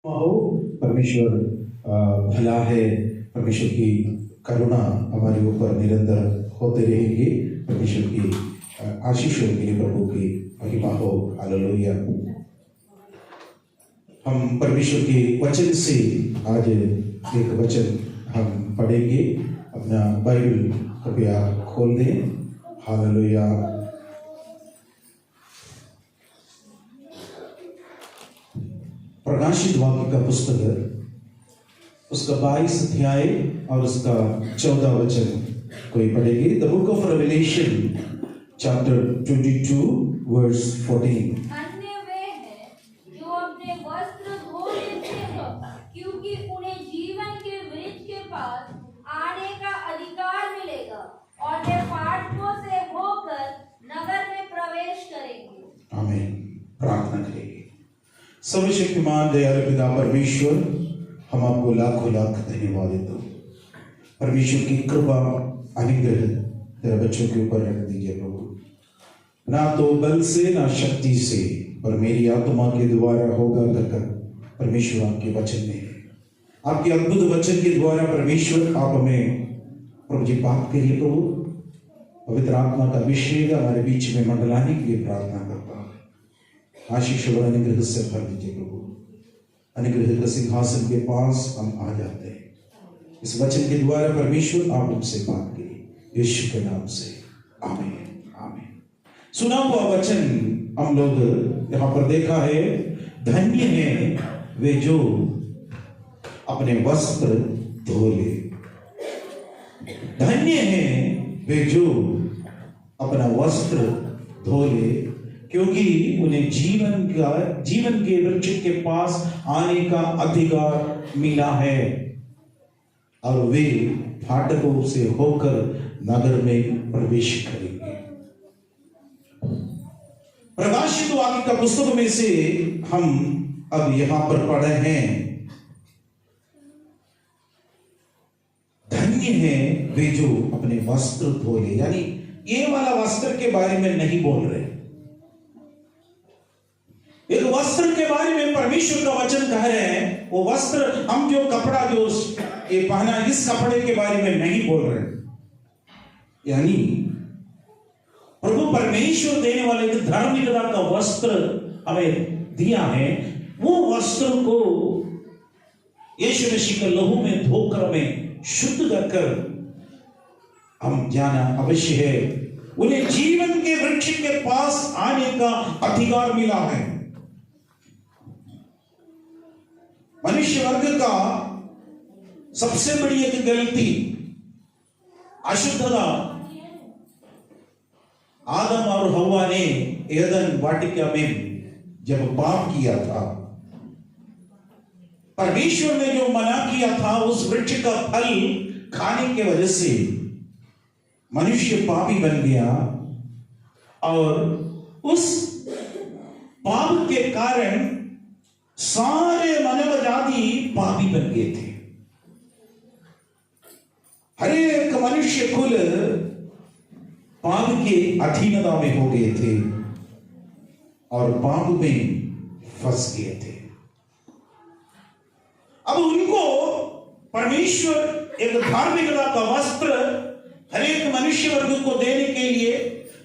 हो परमेश्वर भला है। परमेश्वर की करुणा हमारे ऊपर निरंतर होते रहेंगे। परमेश्वर की आशीषों के लिए प्रभु की महिमा हो। हालेलुया। हम परमेश्वर के वचन से आज एक वचन हम पढ़ेंगे। अपना बाइबल कृपया खोल दें। हालेलुया। प्रकाशित वाक्य का पुस्तक है, उसका 22 अध्याय और उसका 14 वचन कोई पढ़ेगी। The book of Revelation chapter 22 verse 14। अन्य वे हैं जो अपने वस्त्र धो लेते हैं, क्योंकि उन्हें जीवन के वृक्ष के पास आने का अधिकार मिलेगा और वे फाटकों से होकर नगर में प्रवेश करेंगे। आमीन। प्रार्थना करेंगे। सर्वशक्तिमान दयालु पिता परमेश्वर, हम आपको लाखों लाख धन्यवाद देते हैं। परमेश्वर की कृपा अनुग्रह तेरे बच्चों के ऊपर रख दीजिए प्रभु। ना तो बल से ना शक्ति से पर मेरी आत्मा के द्वारा होगा कहकर परमेश्वर आपके वचन में है। आपके अद्भुत वचन के द्वारा परमेश्वर आप हमें प्रभु जी बात करिए प्रभु। पवित्र आत्मा का अभिषेक हमारे बीच में मंडलाने के लिए प्रार्थना करता हूँ। आशीष और अनुग्रह से भर दीजिए प्रभु। अनुग्रह के सिंहासन के पास हम आ जाते हैं। इस वचन के द्वारा परमेश्वर आप हमसे बात करिए यीशु के नाम से। आमीन आमीन। सुना हुआ वचन हम लोग यहाँ पर देखा है। धन्य है वे जो अपने वस्त्र धो ले। धन्य है वे जो अपना वस्त्र धो ले, क्योंकि उन्हें जीवन के वृक्ष के पास आने का अधिकार मिला है और वे फाटकों से होकर नगर में प्रवेश करेंगे। प्रकाशित वाक्य का पुस्तक में से हम अब यहां पर पढ़े हैं, धन्य है वे जो अपने वस्त्र धो ले। यानी ये वाला वस्त्र के बारे में नहीं बोल रहे। एक वस्त्र के बारे में परमेश्वर का वचन कह रहे हैं। वो वस्त्र हम जो कपड़ा जो ये पहना, इस कपड़े के बारे में नहीं बोल रहे। यानी प्रभु परमेश्वर देने वाले एक धार्मिकता का वस्त्र हमें दिया है। वो वस्त्र को यीशु मसीह के लहू में धोकर हमें शुद्ध करकर हम जाना अवश्य है। उन्हें जीवन के वृक्ष के पास आने का अधिकार मिला है। मनुष्य वर्ग का सबसे बड़ी एक गलती, अशुद्धता, आदम और हव्वा ने एदन वाटिका में जब पाप किया था, परमेश्वर ने जो मना किया था उस वृक्ष का फल खाने के वजह से मनुष्य पापी बन गया और उस पाप के कारण सारे मानव जाति पापी बन गए थे। हर एक मनुष्य कुल पाप के अधीनता में हो गए थे और पाप में फंस गए थे। अब उनको परमेश्वर एक धार्मिकता का वस्त्र हर एक मनुष्य वर्ग को देने के लिए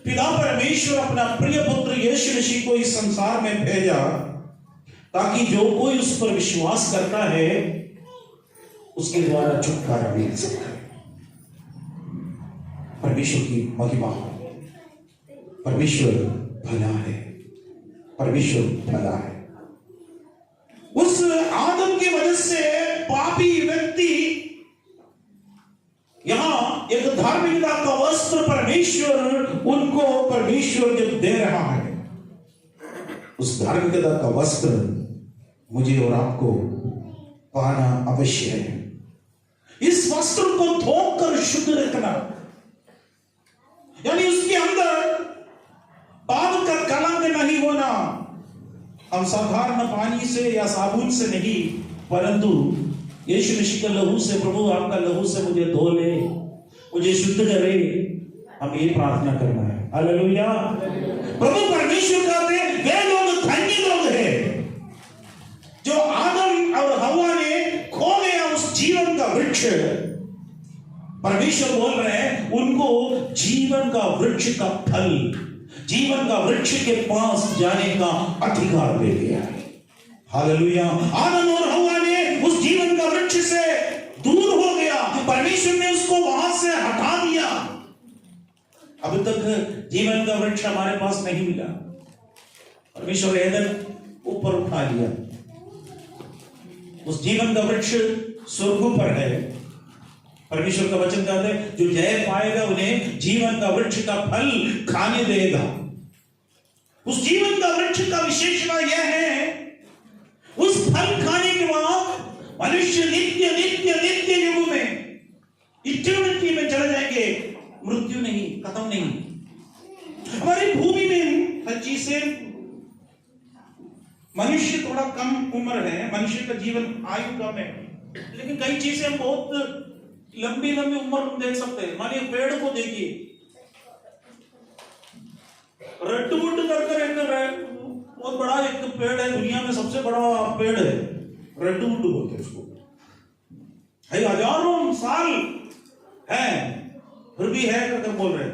पिता परमेश्वर अपना प्रिय पुत्र यीशु मसीह को इस संसार में भेजा, ताकि जो कोई उस पर विश्वास करता है उसके द्वारा छुटकारा मिल सके। परमेश्वर की महिमा हो। परमेश्वर भला है। परमेश्वर भला है। उस आदम की वजह से पापी व्यक्ति यहां एक धार्मिकता का वस्त्र उनको परमेश्वर जब दे रहा है, उस धार्मिकता का वस्त्र मुझे और आपको पाना अवश्य है। इस वस्त्र को धोकर शुद्ध रखना, यानी उसके अंदर पाप का कलंक नहीं होना। हम साधारण पानी से या साबुन से नहीं, परंतु यीशु मसीह के लहू से, प्रभु आपका लहू से मुझे धो ले, मुझे शुद्ध करे। हम ये प्रार्थना करना है। हालेलुया। प्रभु परमेश्वर कहते हैं वे लोग धन्य लोग हैं जो आदम और हवा ने खो गया उस जीवन का वृक्ष। परमेश्वर बोल रहे हैं उनको जीवन का वृक्ष का फल, जीवन का वृक्ष के पास जाने का अधिकार दे दिया है। हालेलुया। आदम और हवा ने उस जीवन का वृक्ष से दूर हो गया, परमेश्वर ने उसको वहां से हटा दिया। अब तक जीवन का वृक्ष हमारे पास नहीं मिला। परमेश्वर एदन ऊपर उठा लिया। उस जीवन का वृक्ष स्वर्ग पर है। परमेश्वर का वचन कहते हैं जो जय पाएगा उन्हें जीवन का वृक्ष का फल खाने देगा। उस जीवन का वृक्ष का विशेषता यह है, उस फल खाने के बाद मनुष्य नित्य नित्य नित्य युग में, इटर्निटी में चले जाएंगे। मृत्यु नहीं, खत्म नहीं। हमारी भूमि में हर चीज से मनुष्य थोड़ा कम उम्र है, मनुष्य का जीवन आयु कम है, लेकिन कई चीजें बहुत लंबी लंबी उम्र तुम देख सकते हैं। मानिए पेड़ को देखिए, रेडवुड करके एक बहुत बड़ा एक पेड़ है, दुनिया में सबसे बड़ा पेड़ है, रेडवुड बोलते हैं उसको। हजारों साल है फिर भी है करके बोल रहे हैं।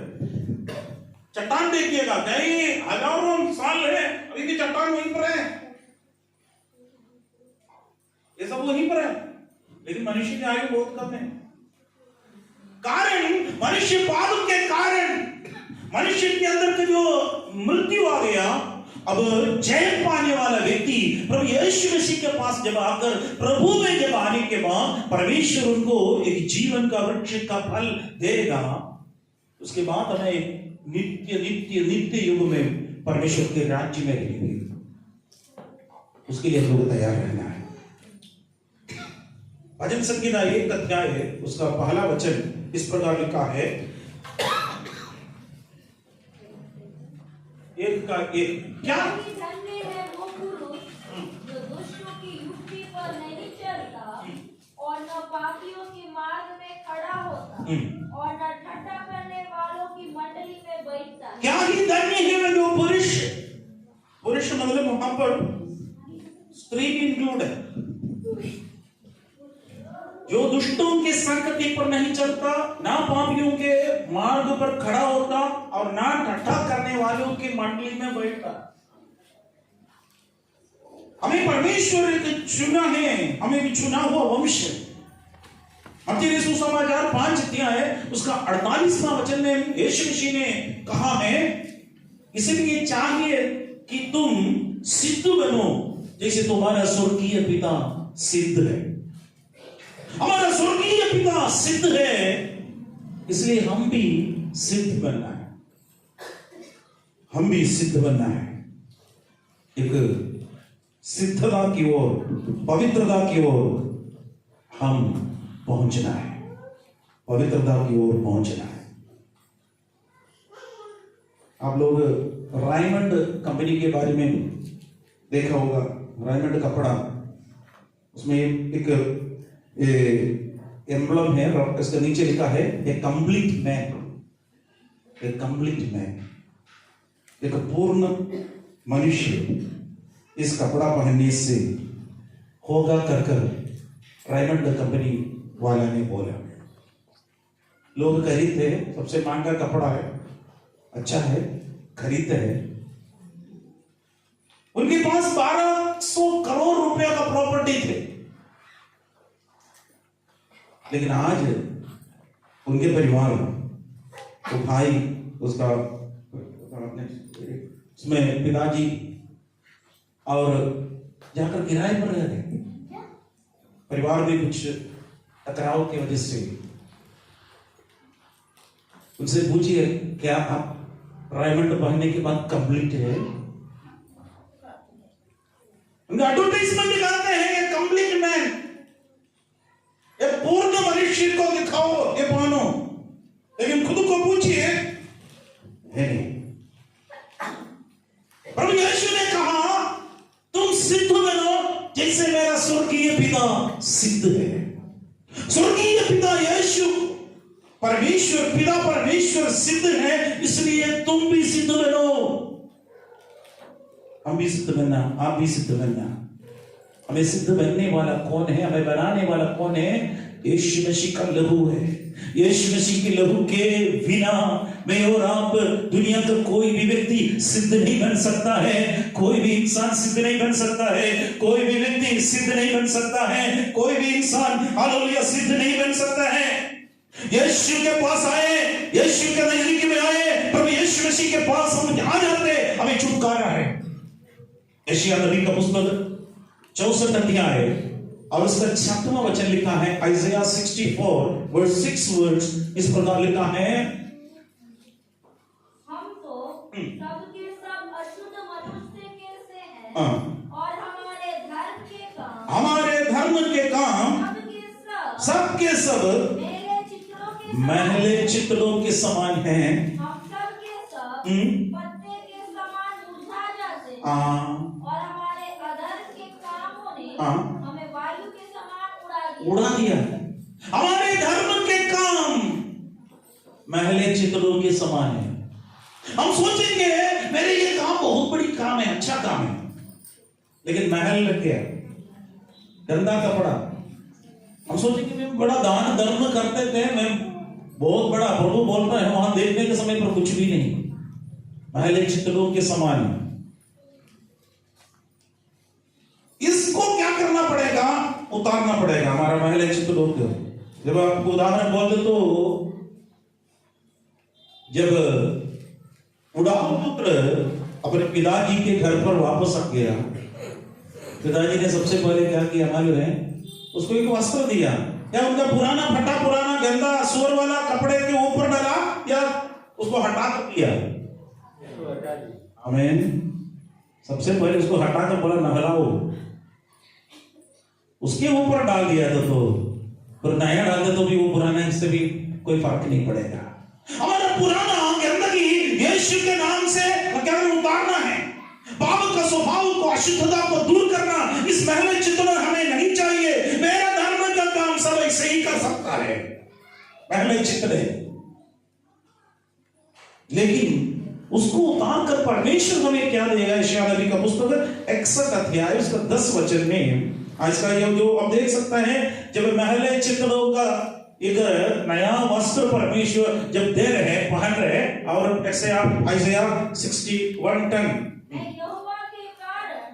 चट्टान देखिएगा, कई हजारों साल है अभी भी चट्टान वहीं पर है, ये सब वहीं पर है, लेकिन मनुष्य की आयु बहुत कम है। कारण मनुष्य पाप के कारण मनुष्य के अंदर का जो मृत्यु आ गया। अब जय पाने वाला व्यक्ति प्रभु यीशु मसीह के पास जब आकर प्रभु में जब आने के बाद परमेश्वर उनको एक जीवन का वृक्ष का फल देगा। उसके बाद हमें नित्य नित्य नित्य युग में परमेश्वर के राज्य में रहेंगे। उसके लिए हम लोग तैयार रहना है। भजन संगीता 1 अध्याय है, उसका पहला वचन इस प्रकार लिखा है, एक का एक, क्या धन्य है वो पुरुष जो दुष्टों की युक्ति पर नहीं चलता और न पापियों के मार्ग में खड़ा होता और न ठट्ठा करने वालों की मंडली में बैठता। क्या ही धन्य है जो पुरुष, पुरुष मतलब वहां पर स्त्री भी इंक्लूड है, जो दुष्टों के संगति पर नहीं चलता, ना पापियों के मार्ग पर खड़ा होता और ना ठट्ठा करने वालों की मंडली में बैठता। हमें परमेश्वर चुना है, हमें भी चुना हुआ वंश है। मत्ती सुसमाचार 5 अध्याय है, उसका 48वां वचन में यीशु मसीह ने कहा है, इसलिए चाहिए कि तुम सिद्ध बनो जैसे तुम्हारा स्वर्गीय पिता सिद्ध है। हमारा स्वर्गीय पिता सिद्ध है, इसलिए हम भी सिद्ध बनना है। हम भी सिद्ध बनना है, एक सिद्धता की ओर, पवित्रता की ओर हम पहुंचना है, पवित्रता की ओर पहुंचना है। आप लोग रायमंड कंपनी के बारे में देखा होगा, रायमंड कपड़ा, उसमें एक एम्ब्लम है, इसके नीचे लिखा है ए कंप्लीट मैन, ए कंप्लीट मैन, एक पूर्ण मनुष्य इस कपड़ा पहनने से होगा कर रायमंड कंपनी वाला ने बोला। लोग खरीदते, सबसे महंगा कपड़ा है, अच्छा है, खरीदते हैं। उनके पास 1200 करोड़ रुपया का प्रॉपर्टी थे, लेकिन आज उनके परिवार, तो भाई, उसका उसमें पिताजी और जाकर किराए पर रह गए। परिवार में कुछ टकराव की वजह से उनसे पूछिए, क्या आप रायमंड पहनने के बाद कंप्लीट है? उनका एडवर्टाइजमेंट दिखाते हैं कंप्लीट मैन, ये पूर्ण मनुष्य को दिखाओ, ये पहनो, लेकिन खुद को पूछिए, है नहीं। प्रभु यीशु ने कहा तुम सिद्ध बनो जैसे मेरा स्वर्गीय पिता सिद्ध है। स्वर्गीय पिता यीशु परमेश्वर, पिता परमेश्वर सिद्ध है, इसलिए तुम भी सिद्ध बनो। हम भी सिद्ध बनना, आप भी सिद्ध बनना। हमें सिद्ध बनने वाला कौन है, हमें बनाने वाला कौन है? यीशु मसीह का लहू है। यीशु मसीह के लहू के बिना मैं और आप, दुनिया का कोई भी व्यक्ति सिद्ध नहीं बन सकता है। कोई भी इंसान सिद्ध नहीं बन सकता है। कोई भी व्यक्ति सिद्ध नहीं बन सकता है। कोई भी इंसान हालेलुया सिद्ध नहीं बन सकता है। यीशु के पास आए, यीशु के नजदीक में आए, प्रभु यीशु मसीह के पास हम आ जाते, हमें छुटकारा है। यशायाह नबी का पुस्तक 64 अध्याय और उसका 6वां वचन लिखा है, आइज़ाया 64 वर्स 6 वर्ड्स इस प्रकार लिखा है, हम तो सबके सब अशुद्ध मनुष्य के से हैं और हमारे धर्म के काम सबके सब महले चित्रों के समान हैं। हम सबके सब पत्ते के समान मुरझा जाते हैं और हमारे अधर्म के कामों ने हमें वायु के समान उड़ा दिया। हमारे धर्म के काम महले चित्रों के समान है। हम सोचेंगे मेरे ये काम बहुत बड़ी काम है, अच्छा काम है, लेकिन महल लग गया, गंदा कपड़ा। हम सोचेंगे मैं बड़ा दान धर्म करते थे, मैं बहुत बड़ा, प्रभु बोलता है वहां देखने के समय पर कुछ भी नहीं, महले चित्रों के समान। इसको क्या करना पड़ेगा? उतारना पड़ेगा हमारा महले चित्रों को। जब आपको उदाहरण बोलते तो जब उड़ाऊ पुत्र अपने पिताजी के घर पर वापस आ गया, पिताजी ने सबसे पहले क्या किया मालूम है? उसको एक वस्त्र दिया, या उनका पुराना फटा पुराना गंदा सुअर वाला कपड़े के ऊपर डाला, या उसको हटा कर दिया। आमीन। सबसे पहले उसको हटा कर बोला नहलाओ, उसके ऊपर डाल दिया तो फिर नया डालते तो भी वो पुराना, इससे भी कोई फर्क नहीं पड़ेगा। हमारा पुराना गंदगी यीशु के नाम से क्या उतारना है। पाप का स्वभाव को, अशुद्धता को दूर करना, इस महले चित्रण हमें नहीं चाहिए। मेरा धर्म का काम सब ऐसे ही कर सकता है, महले चित्रण, लेकिन उसको उतार कर परमेश्वर हमें क्या देगा? यशायाह नबी का पुस्तक 61 अध्याय उसका 10 वचन में आज का ये जो आप देख सकता है, जब महले चित्रों का एक नया वस्त्र परमेश्वर जब दे रहे, पहन रहे, और ऐसे आप आइज़ाया 61:10 मैं यहोवा के कारण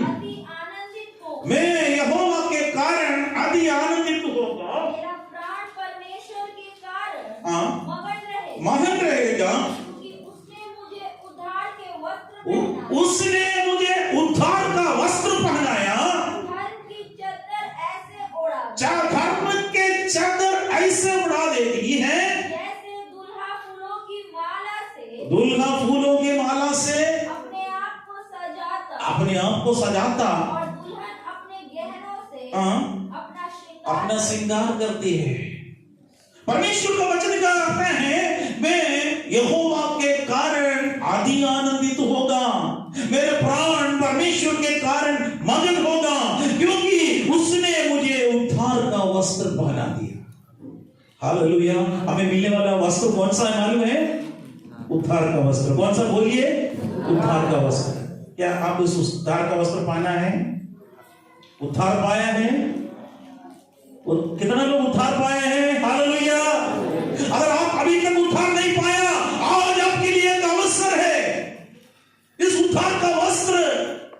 अति आनंदित होगा, मैं यहोवा के कारण अति आनंदित होगा, मेरा प्राण परमेश्वर के कारण मगन रहेगा, क्योंकि उसने मुझे उद्धार के वस्त्र पहनाया, उसने मुझे उद्धार का वस्त्र पहनाया, धर्म की चादर ऐसे ओढ़ा, धर्म के चादर ऐसे उड़ा देती है जैसे दुल्हा फूलों की माला से, दुल्हा फूलों की माला से अपने आप को सजाता, अपने आप को सजाता, और दुल्हन अपने गहनों से अपना श्रृंगार करती है। परमेश्वर का वचन का अर्थ है, मैं यहोवा के कारण अति आनंदित होगा, मेरे प्राण परमेश्वर के कारण मगन होगा, क्योंकि उसने मुझे उद्धार का वस्त्र पहना दिया। हालेलुया। हमें मिलने वाला वस्त्र कौन सा है मालूम है? उद्धार का वस्त्र। कौन सा बोलिए? उद्धार का वस्त्र। क्या आप उस उद्धार का वस्त्र पाना है? उद्धार पाया है? कितना लोग उद्धार पाए हैं? हालेलुया। अगर आप अभी तक उद्धार नहीं पाया, आज आपके लिए एक अवसर है, इस उद्धार का वस्त्र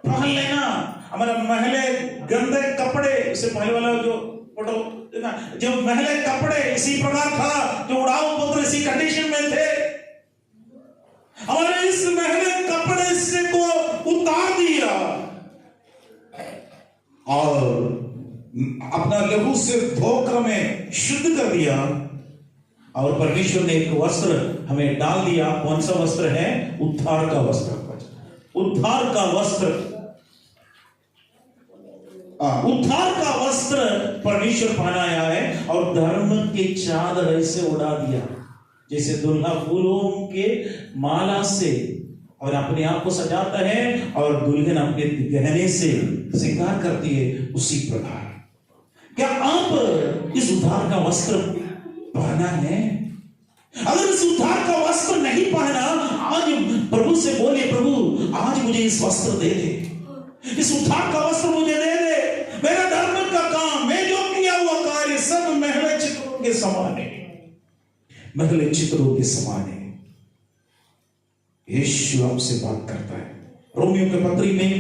पहन लेना। हमारा महले गंदे कपड़े से पहले वाला जो फोटो ना, जो महले कपड़े इसी प्रकार था, जो उड़ाऊ पुत्र इसी कंडीशन में थे, हमारे इस महले कपड़े से को उतार दिया और अपना लहू से धोकर हमें शुद्ध कर दिया, और परमेश्वर ने एक वस्त्र हमें डाल दिया। कौन सा वस्त्र है? उद्धार का वस्त्र। उद्धार का वस्त्र, उद्धार का वस्त्र परमेश्वर पहनाया है, और धर्म की चादर ऐसे उड़ा दिया जैसे दुल्हा फूलों के माला से और अपने आप को सजाता है, और दुल्हन अपने गहने से श्रृंगार करती है, उसी प्रकार क्या आप इस उद्धार का वस्त्र पहना है? अगर इस उद्धार का वस्त्र नहीं पहना, आज प्रभु से बोलिए, प्रभु आज मुझे इस वस्त्र दे दे, इस उद्धार का वस्त्र मुझे दे दे। के समान है, महल चित्रों के समान है। यीशु आपसे बात करता है। रोमियो के पत्री में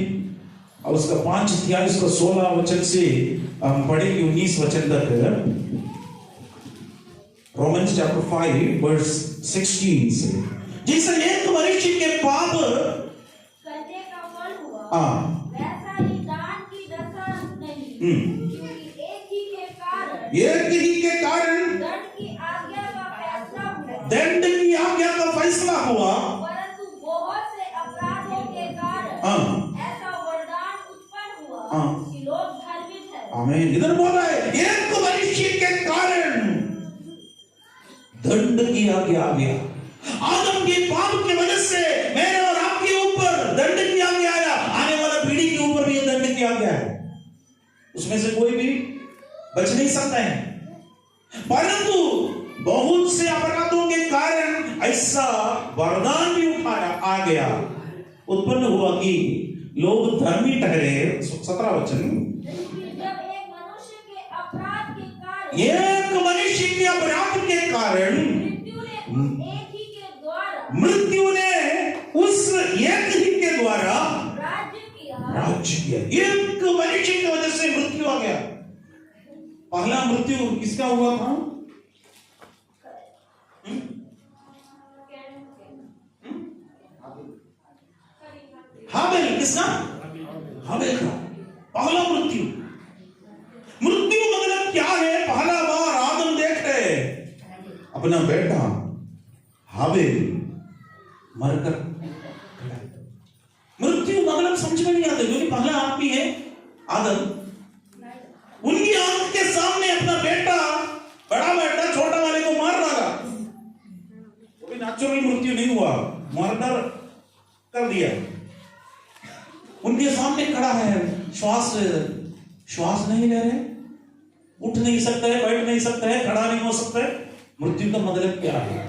और उसका 5 अध्याय उसका 16 वचन से हम पढ़ेंगे 19 वचन तक। रोमन्स चैप्टर 5 वर्स 16 से, जैसे एक मनुष्य के पाप करने का फल हुआ, वैसा ही दान की दशा नहीं, क्योंकि एक ही के कारण दंड की आज्ञा का फैसला हुआ, परंतु बहुत से अपराधों के कारण ऐसा वरदान उत्पन्न हुआ कि लोग भयभीत हैं। आमीन। इधर बोला है एक मनुष्य के कारण दंड की आज्ञा आ गया। आदम के पाप की वजह से मेरे और आपके ऊपर दंड की आज्ञा आया, आने वाला पीढ़ी के ऊपर भी दंड की आज्ञा है। उसमें से कोई भी बच नहीं सकता है, परंतु बहुत से अपराधों के कारण ऐसा वरदान भी उठाया आ गया, उत्पन्न हुआ कि लोग धर्मी ठहरे। 17 वचन, जब एक मनुष्य के अपराध के कारण मृत्यु ने उस एक ही के द्वारा राज्य किया। एक मनुष्य की वजह से मृत्यु आ गया। पहला मृत्यु किसका हुआ था? हाबिल। किसका? हाबिल का पहला मृत्यु। मृत्यु मतलब क्या है? पहला बार आदम देख रहे अपना बेटा हाबिल मरकर। मृत्यु मतलब समझ में नहीं आता, क्योंकि पहला आदमी है आदम। उनकी आंख के सामने अपना बेटा, बड़ा बेटा छोटा वाले को मार रहा था। वो भी नेचुरल मृत्यु नहीं हुआ, मर्डर कर दिया। उनके सामने खड़ा है, श्वास नहीं ले रहे, उठ नहीं सकता है, बैठ नहीं सकता है, खड़ा नहीं हो सकता है। मृत्यु का मतलब क्या है?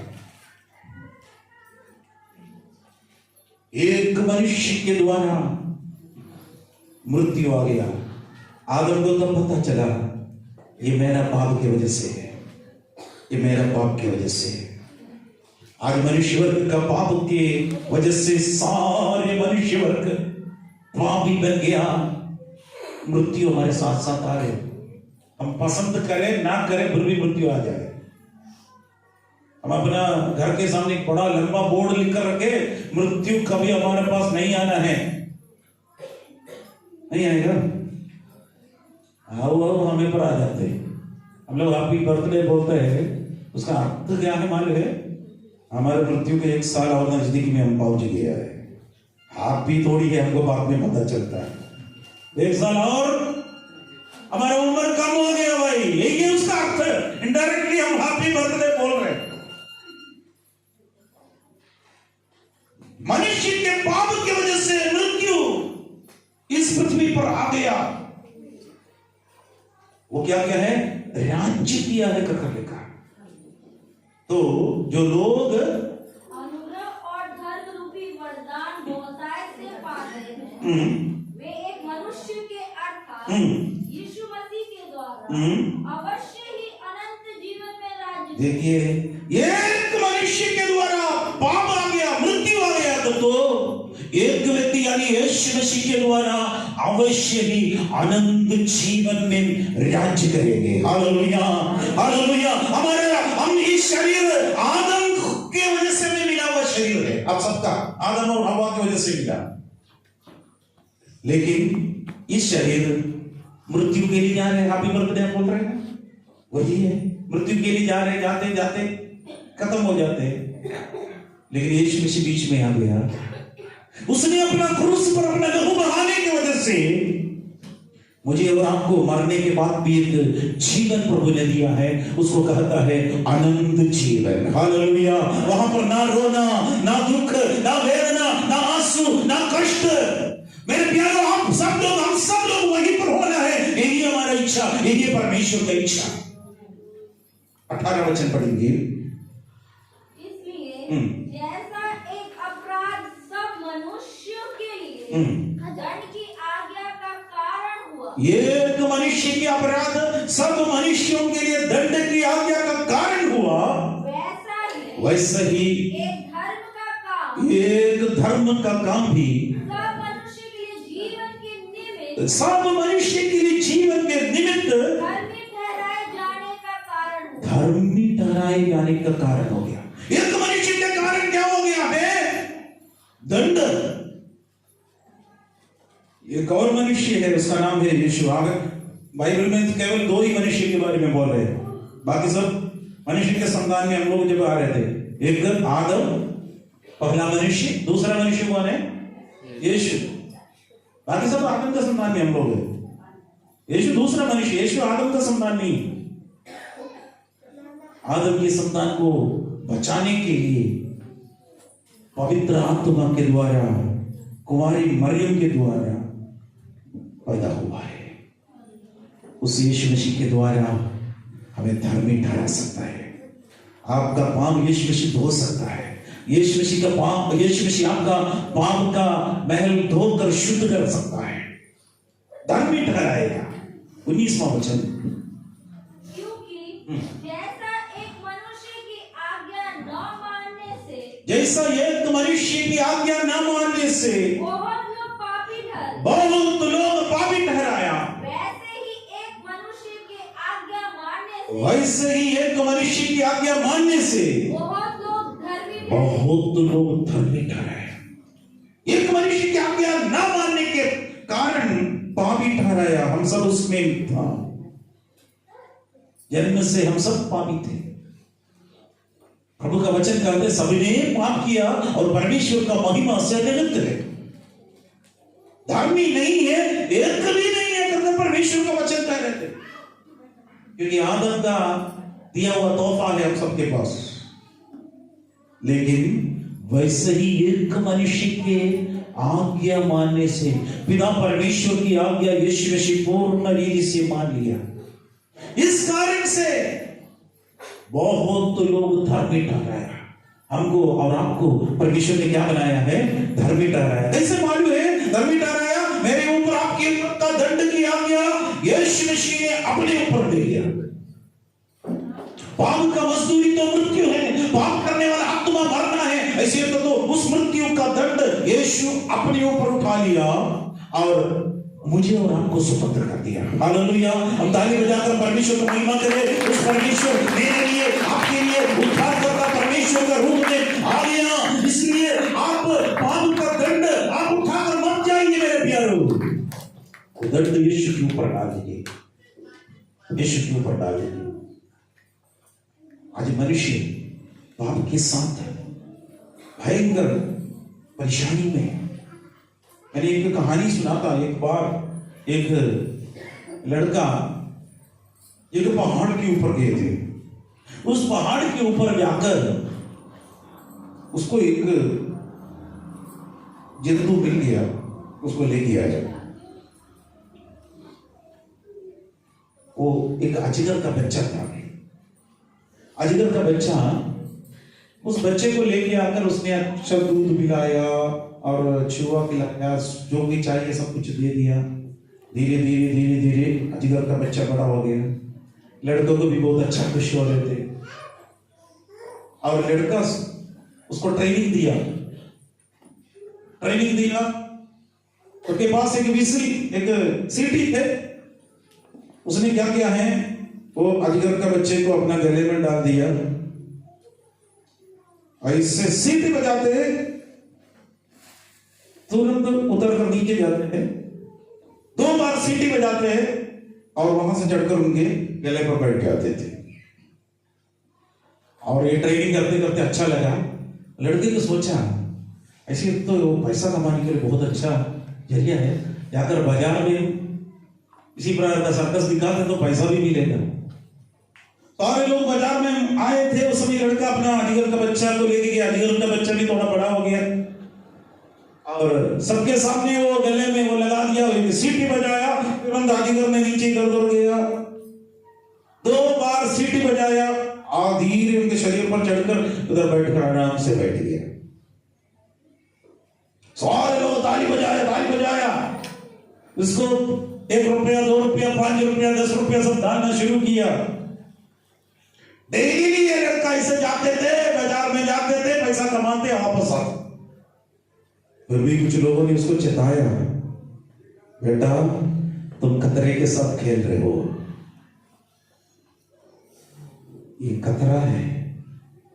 एक मनुष्य के द्वारा मृत्यु आ गया। आदम को तब पता चला ये मेरा पाप की वजह से है, ये मेरा पाप की वजह से है। आज मनुष्य वर्ग का पाप की वजह से सारे मनुष्य वर्ग पापी बन गया। मृत्यु हमारे साथ साथ आ रहे, हम पसंद करें ना करें फिर भी मृत्यु आ जाए। हम अपना घर के सामने एक बड़ा लंबा बोर्ड लिखकर रखे, मृत्यु कभी हमारे पास नहीं आना है। नहीं आएगा, आओ हमें पर आ जाते हैं। हम लोग हैप्पी बर्थडे बोलते हैं, उसका अर्थ क्या है मालूम है? हमारे मृत्यु के 1 साल और नजदीक में हम पहुंच गया है। हैप्पी थोड़ी है, हमको बाद में पता चलता है। 1 साल और हमारा उम्र कम हो गया भाई, यही है उसका अर्थ। इनडायरेक्टली हम हैप्पी बर्थडे बोल रहे हैं। मनुष्य के पाप की वजह से मृत्यु इस पृथ्वी पर आ गया। वो क्या क्या है? राज्य किया है कर लिखा। तो जो लोग अनुग्रह और धर्म रूपी वरदान बहुतायत से पा रहे हैं, वे एक मनुष्य के अर्थात यीशु मसीह के द्वारा अवश्य ही अनंत जीवन में राज्य। देखिए, एक मनुष्य के द्वारा पाप आ गया, मृत्यु आ गया, तो एक व्यक्ति यानी यीशु मसीह के द्वारा अवश्य ही अनंत जीवन में राज्य करेंगे। Hallelujah, hallelujah. हमारा हम इस शरीर आदम के वजह से में मिला हुआ शरीर है, आप सबका आदम और हवा की वजह से मिला। लेकिन इस शरीर मृत्यु के लिए जा रहे हैं। हैप्पी बर्थडे बोल रहे हैं, वही है। मृत्यु के लिए जा रहे, जाते जाते खत्म हो जाते हैं। लेकिन यीशु मसीह बीच में आ गया। उसने अपना क्रूस पर अपना लहू बहाने की वजह से मुझे और आपको मरने के बाद भी एक जीवन प्रभु ने दिया है। उसको कहता है अनंत जीवन। हालेलुया। वहां पर ना रोना, ना दुख, ना वेदना, ना आंसू, ना कष्ट। मेरे प्यारे, आप सब लोग, हम सब लोग वहीं पर होना है। यही हमारा इच्छा, यही परमेश्वर की इच्छा। 18 वचन पढ़ेंगे। इसलिए जैसा एक अपराध सब मनुष्यों के लिए दंड की आज्ञा का कारण हुआ, एक मनुष्य के अपराध सब मनुष्यों के लिए दंड की आज्ञा का वैसे ही एक धर्म का काम भी सब मनुष्य के लिए जीवन के निमित्त धर्मी ठहराए जाने का कारण हो गया। एक मनुष्य के कारण क्या हो गया है? दंड। एक और मनुष्य है, उसका नाम है यीशु। बाइबल में केवल दो ही मनुष्य के बारे में बोल रहे हैं, बाकी सब मनुष्य के संतान में हम लोग जब आ रहे थे, एक आदम पहला मनुष्य, दूसरा मनुष्य कौन है? यीशु। बाकी सब आदम का संतान में हम लोग हैं। यीशु दूसरा मनुष्य, यीशु आदम का संतान नहीं। आदम के संतान को बचाने के लिए पवित्र आत्मा के द्वारा कुमारी मरियम के द्वारा पैदा हुआ है। उस यीशु मसीह के द्वारा हमें धर्मी ठहरा सकता है। आपका पाप यीशु मसीह धो सकता है। यीशु मसीह का पाप, यीशु मसीह आपका पाप का महल धोकर शुद्ध कर सकता है, धर्मी ठहराएगा। 19वां वचन, क्योंकि जैसा एक मनुष्य की आज्ञा न मानने से जैसा एक मनुष्य की आज्ञा न मानने से बहुत लोग पापी ठहराया, वैसे ही एक मनुष्य की आज्ञा मानने से बहुत लोग धर्मी ठहराए। एक मनुष्य की आज्ञा न मानने के कारण पापी ठहराया। हम सब उसमें था, जन्म से हम सब पापी थे। प्रभु का वचन कहते सभी ने पाप किया और परमेश्वर का महिमा से निवृत्त है। धर्मी नहीं है, एक भी नहीं है करके परमेश्वर का वचन कह रहे थे, क्योंकि आदम का दिया हुआ तोहफा है हम सबके पास। लेकिन वैसे ही एक मनुष्य के आज्ञा मानने से, पिता परमेश्वर की आज्ञा यीशु मसीह पूर्ण रीति से मान लिया, इस कारण से बहुत लोग धर्मी ठहराया। हमको और आपको परमेश्वर ने क्या बनाया है? धर्मी ठहराया। कैसे मालूम है धर्मी ठहराया? मेरे ऊपर आपके ऊपर का दंड की आज्ञा यीशु मसीह ने अपने ऊपर ले लिया। पाप का मजदूरी तो मृत्यु है, पाप करने वाला आत्मा मरना है। ऐसे तो उस मृत्यु का दंड यीशु अपने ऊपर उठा लिया और मुझे और आपको सुपुत्र कर दिया। हालेलुया। हम ताली बजाकर परमेश्वर की महिमा करें। उस परमेश्वर मेरे लिए, आपके लिए उद्धार करता परमेश्वर का रूप में आ गया। इसलिए आप पाप का दंड आप उठाकर मत जाएंगे मेरे प्यारों। दंड यीशु के ऊपर डालेंगे, यीशु के ऊपर डालेंगे। आज मनुष्य पाप के साथ भयंकर परेशानी में। मैंने एक कहानी सुना था। एक बार एक लड़का एक पहाड़ के ऊपर गए थे। उस पहाड़ के ऊपर जाकर उसको एक जंतु मिल गया, उसको ले गया जाए। वो एक अजगर का बच्चा था। अजगर का बच्चा, उस बच्चे को लेके आकर उसने अच्छा दूध पिलाया और चूहा खिलाया, जो भी चाहिए सब कुछ दे दिया। धीरे धीरे धीरे धीरे अजगर का बच्चा बड़ा हो गया। लड़कों को भी बहुत अच्छा खुश हो रहे थे और लड़का उसको ट्रेनिंग दिया। उसके पास एक विसरी, एक सीटी थे। उसने क्या किया है, वो अजगर का बच्चे को अपना गले में डाल दिया। ऐसे सीटी बजाते तुरंत उतर कर नीचे जाते हैं। 2 बार सीटी बजाते हैं और वहां से चढ़कर उनके गले पर बैठ जाते थे। और ये ट्रेनिंग करते करते अच्छा लगा। लड़के को सोचा ऐसे तो पैसा कमाने के लिए बहुत अच्छा जरिया है, जाकर बाजार में इसी प्रकार का सर्कस दिखाते तो पैसा भी मिलेगा। सारे लोग बाजार में आए थे। उस समय लड़का अपना अजगर का बच्चा को लेके गया। अजगर का बच्चा भी थोड़ा बड़ा हो गया और सबके सामने वो गले में वो लगा दिया, सीटी बजाया। तुरंत अजगर में नीचे कर गया। 2 बार सीटी बजाया और धीरे उनके शरीर पर चढ़कर उधर बैठकर आराम से बैठ गया। सारे लोग ताली बजाया। उसको 1 रुपया, 2 रुपया, 5 रुपया, 10 रुपया सब डालना शुरू किया। डेली ये लड़का ऐसे जाते थे, बाजार में जाते थे, पैसा कमाते, वापस आते। फिर भी कुछ लोगों ने उसको चेताया, बेटा तुम खतरे के साथ खेल रहे हो, ये खतरा है।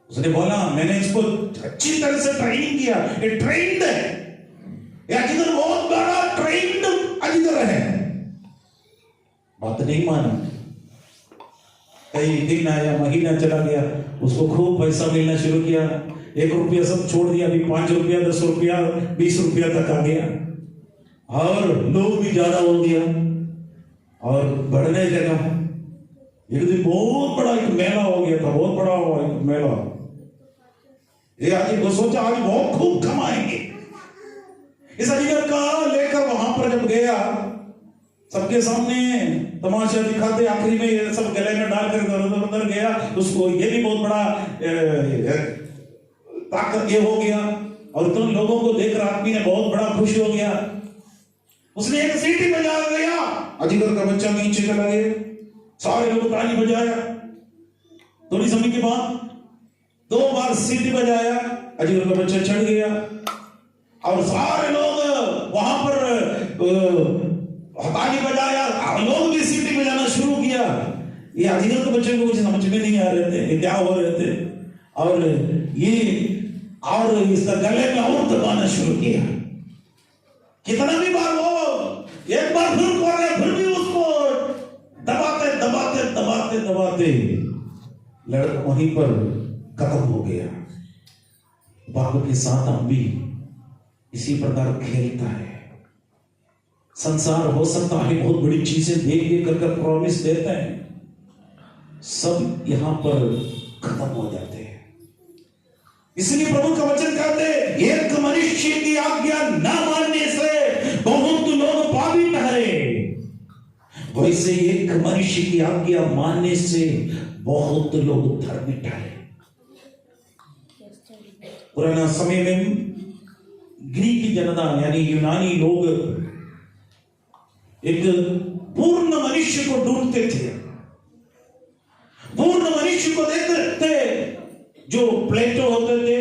उसने बोला मैंने इसको अच्छी तरह से ट्रेनिंग किया, ये ट्रेंड है, ये अजिगर बहुत बड़ा ट्रेंड अजिगर है। बात नहीं माना, कई दिन आया, महीना चला गया, उसको खूब पैसा मिलना शुरू किया। 1 रुपया सब छोड़ दिया, अभी 5 रुपया, 10 रुपया, 20 रुपया तक आ गया, और लोग भी ज्यादा हो गया और बढ़ने लगा। एक दिन बहुत बड़ा एक मेला हो गया था, बहुत बड़ा एक मेला। ये आदमी को सोचा आज बहुत खूब कमाएंगे। इस अजीगर का लेकर वहां पर जब गया, सबके सामने तमाशा दिखाते, आखिरी में ये सब गले में डालकर इधर उधर गया। उसको ये भी बहुत बड़ा ताकत ये हो गया, और तुम लोगों को देखकर आदमी ने बहुत बड़ा खुश हो गया। उसने एक सीटी बजा दिया, अजीगर का बच्चा नीचे चला गया, सारे लोग ताली बजाया। थोड़ी समय के बाद 2 बार सीटी बजाया, अजीगर का बच्चा चढ़ गया, और सारे लोग वहां पर ताली बजाया, लोग भी सीटी बजाना शुरू किया। ये अजीगर के बच्चे को कुछ समझ में नहीं आ रहे थे, ये क्या हो रहे थे, और ये और इसका गले में और दबाना शुरू किया। कितना भी बार हो, एक बार फिर कर रहे, फिर भी उसको दबाते दबाते दबाते दबाते लड़का वहीं पर खत्म हो गया। बाप के साथ हम भी इसी प्रकार खेलता है। संसार हो सकता है बहुत बड़ी चीजें देख कर प्रॉमिस देता है, सब यहां पर खत्म हो जाते हैं। इसलिए प्रभु का वचन कहते हैं, एक मनुष्य की आज्ञा न मानने से बहुत लोग पापी ठहरे, वैसे एक मनुष्य की आज्ञा मानने से बहुत लोग धर्मी ठहरे। पुराना समय में ग्रीक की जनता यानी यूनानी लोग एक पूर्ण मनुष्य को ढूंढते थे, पूर्ण मनुष्य को देखते थे। जो प्लेटो होते थे,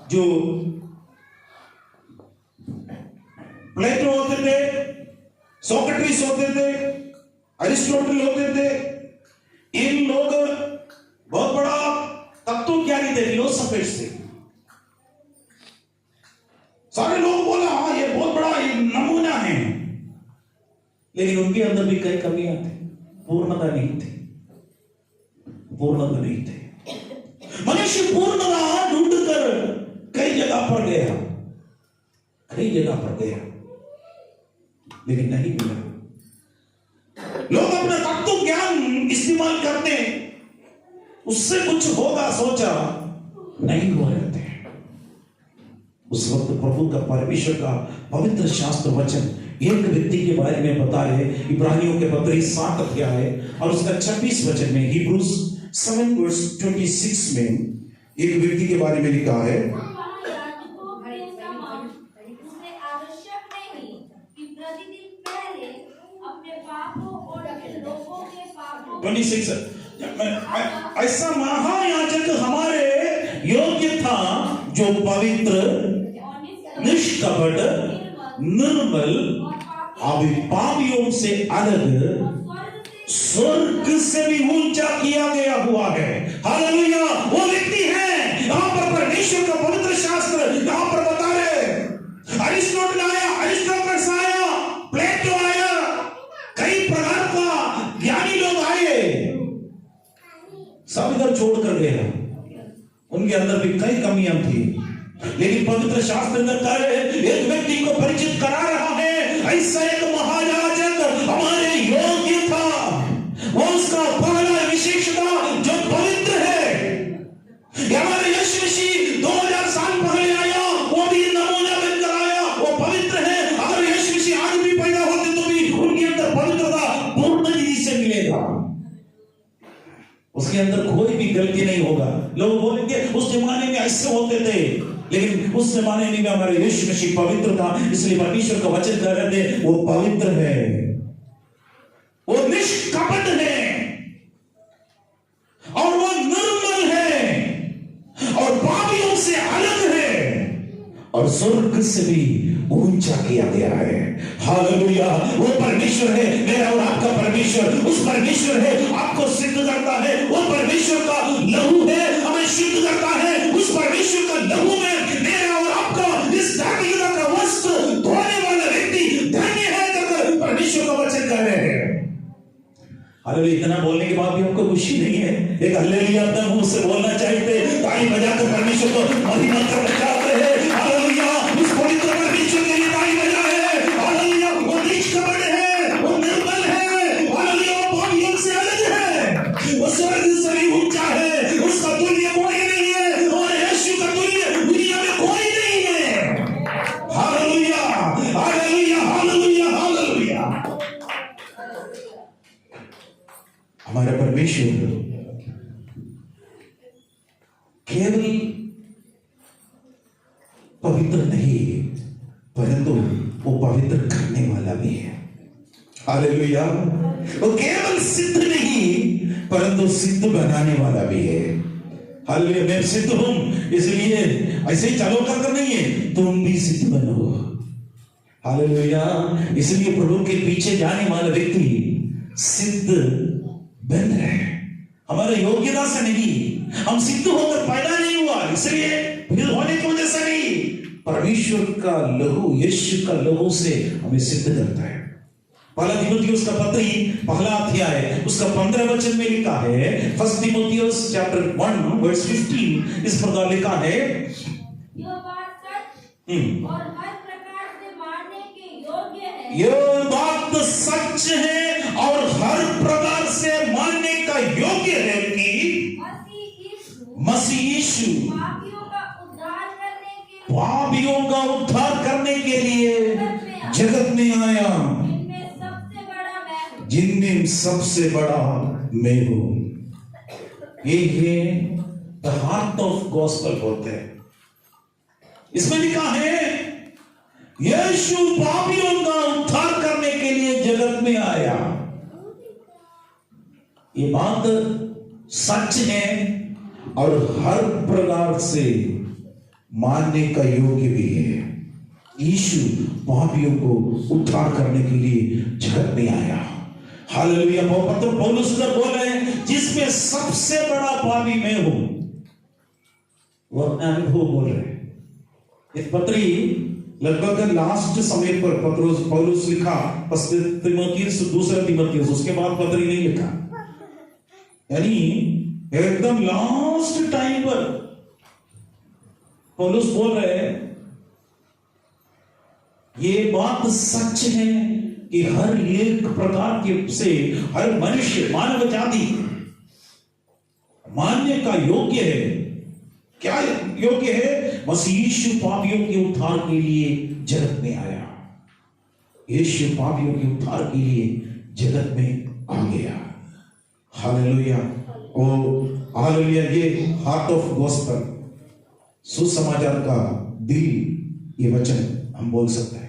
जो प्लेटो होते थे, सोक्रेटिस होते थे, अरिस्टोटल होते थे, इन लोग बहुत बड़ा तत्वज्ञानी थे, फिलोसोफर्स थे। सारे लोग बोला हाँ ये बहुत बड़ा नमूना है, लेकिन उनके अंदर भी कई कमियां थी, पूर्णता नहीं थी, पूर्णता नहीं थे। मनुष्य पूर्णता ढूंढकर कई जगह पर गया, कई जगह पर गया, लेकिन नहीं मिला। लोग अपना तत्व ज्ञान इस्तेमाल करते, उससे कुछ होगा सोचा, नहीं हुआ रहते। उस वक्त प्रभु का, परमेश्वर का पवित्र शास्त्र वचन एक व्यक्ति के बारे में बता रहे। इब्रानियों के पत्री 7 अध्याय और उसका 26 वचन में, हिब्रूज 7:26 में एक व्यक्ति के बारे में लिखा है, ऐसा महायाजक हमारे योग्य था जो पवित्र, निष्कपट, निर्मल, पापियों से अलग, स्वर्ग से भी ऊंचा किया गया हुआ है। हालेलुया! वो व्यक्ति है। यहां पर परमेश्वर का पवित्र शास्त्र यहां पर बता रहे। अरिस्टोटल आया, अरिस्टोटल आया, प्लेटो आया, कई प्रकार का ज्ञानी लोग आए, सब इधर छोड़कर गए। उनके अंदर भी कई कमियां थी, लेकिन पवित्र शास्त्र में कह रहे एक व्यक्ति को परिचित करा रहा है, ऐसा एक महायाजक हमारे योग्य था। वो उसका पहला विशेषता जो पवित्र है। हमारे यीशु मसीह 2000 साल पहले आया, वो भी नमूना बनकर आया, वो पवित्र है। अगर यीशु मसीह आज भी पैदा होते तो भी उनके अंदर पवित्रता पूर्ण रीति से मिलेगा, उसके अंदर कोई भी गलती नहीं होगा। लोग बोलेंगे उस जमाने में ऐसे होते थे, लेकिन उस जमाने में हमारे यीशु मसीह पवित्र था, इसलिए परमेश्वर का वचन कह रहे थे वो पवित्र है, वो निष्कपट है, स्वर्ग से भी ऊंचा किया गया है। हालेलुया। वो परमेश्वर है, मेरा और आपका परमेश्वर, उस परमेश्वर है आपको सिद्ध करता है। वो परमेश्वर का लहू है, हमें शुद्ध करता है। उस परमेश्वर का लहू में मेरा और आपका इस धार्मिकता का वस्त्र धोने वाला व्यक्ति धन्य है करके परमेश्वर का वचन कह रहे हैं। हालेलुया। इतना बोलने के बाद भी आपको खुशी नहीं है? एक हालेलुया अपने मुंह से बोलना चाहिए, ताली बजाकर परमेश्वर को महिमा करना चाहते हैं। हालेलुया। उस पवित्र परमेश्वर के लिए ताली बजाए। हालेलुया। वो नीच कपट है, वो निर्बल है। हालेलुया। वो पापियों से अलग है, वो स्वर्ग से भी ऊंचा है। उसका तुल्य कोई नहीं है और यीशु का तुल्य दुनिया में कोई नहीं है। Hallelujah, hallelujah, hallelujah, hallelujah. हमारा परमेश्वर केवल पवित्र नहीं, परंतु वो पवित्र करने वाला भी है। हालेलुया। वो केवल सिद्ध नहीं, परंतु सिद्ध बनाने वाला भी है। हालेलुया। मैं सिद्ध हूं इसलिए ऐसे ही चलो कर नहीं है, तुम भी सिद्ध बनो। हालेलुया। इसलिए प्रभु के पीछे जाने वाला व्यक्ति सिद्ध बन रहे हैं। हमारे योग्यता से नहीं, हम सिद्ध होकर पैदा नहीं हुआ इसलिए फिर होने की वजह से नहीं, परमेश्वर का लहू, यीशु का लहू से हमें सिद्ध करता है। पहला तीमुथियुस का पत्री पहला अध्याय उसका 15 वचन में लिखा है, फर्स्ट तीमुथियुस चैप्टर 1 वर्स 15 इस प्रकार लिखा है, यह बात सच और हर प्रकार से मानने के योग्य है। यह बात सच है और हर प्रकार से मानने का योग्य है कि मसीह यीशु पापियों का उद्धार करने के लिए जगत में आया, जिनमें सबसे बड़ा मैं हूं। ये द हार्ट ऑफ गॉस्पेल होते हैं। इसमें लिखा है यीशु पापियों का उद्धार करने के लिए जगत में आया। ये बात सच है और हर प्रकार से मानने का योग्य भी है। यीशु पापियों को उद्धार करने के लिए जगत में आया। हालेलुया। पौलुस बोल रहे हैं जिसमें सबसे बड़ा पापी मैं हूं, वो अपने अनुभव बोल रहे हैं। इस पत्री लगभग लास्ट समय पर पौलुस लिखा, तीमुथियुस दूसरा तीमुथियुस, उसके बाद पत्री नहीं लिखा, यानी एकदम लास्ट टाइम पर पौलुस बोल रहे हैं ये बात सच है कि हर एक प्रकार के से हर मनुष्य, मानव जाति मानने का योग्य है। क्या योग्य है? मसीह यीशु पापियों के उद्धार के लिए जगत में आया। यीशु पापियों के उद्धार के लिए जगत में आ गया। हालेलुया। ओ हालेलुया। ये हार्ट ऑफ गॉस्पेल, सुसमाचार का दिल, ये वचन हम बोल सकते हैं।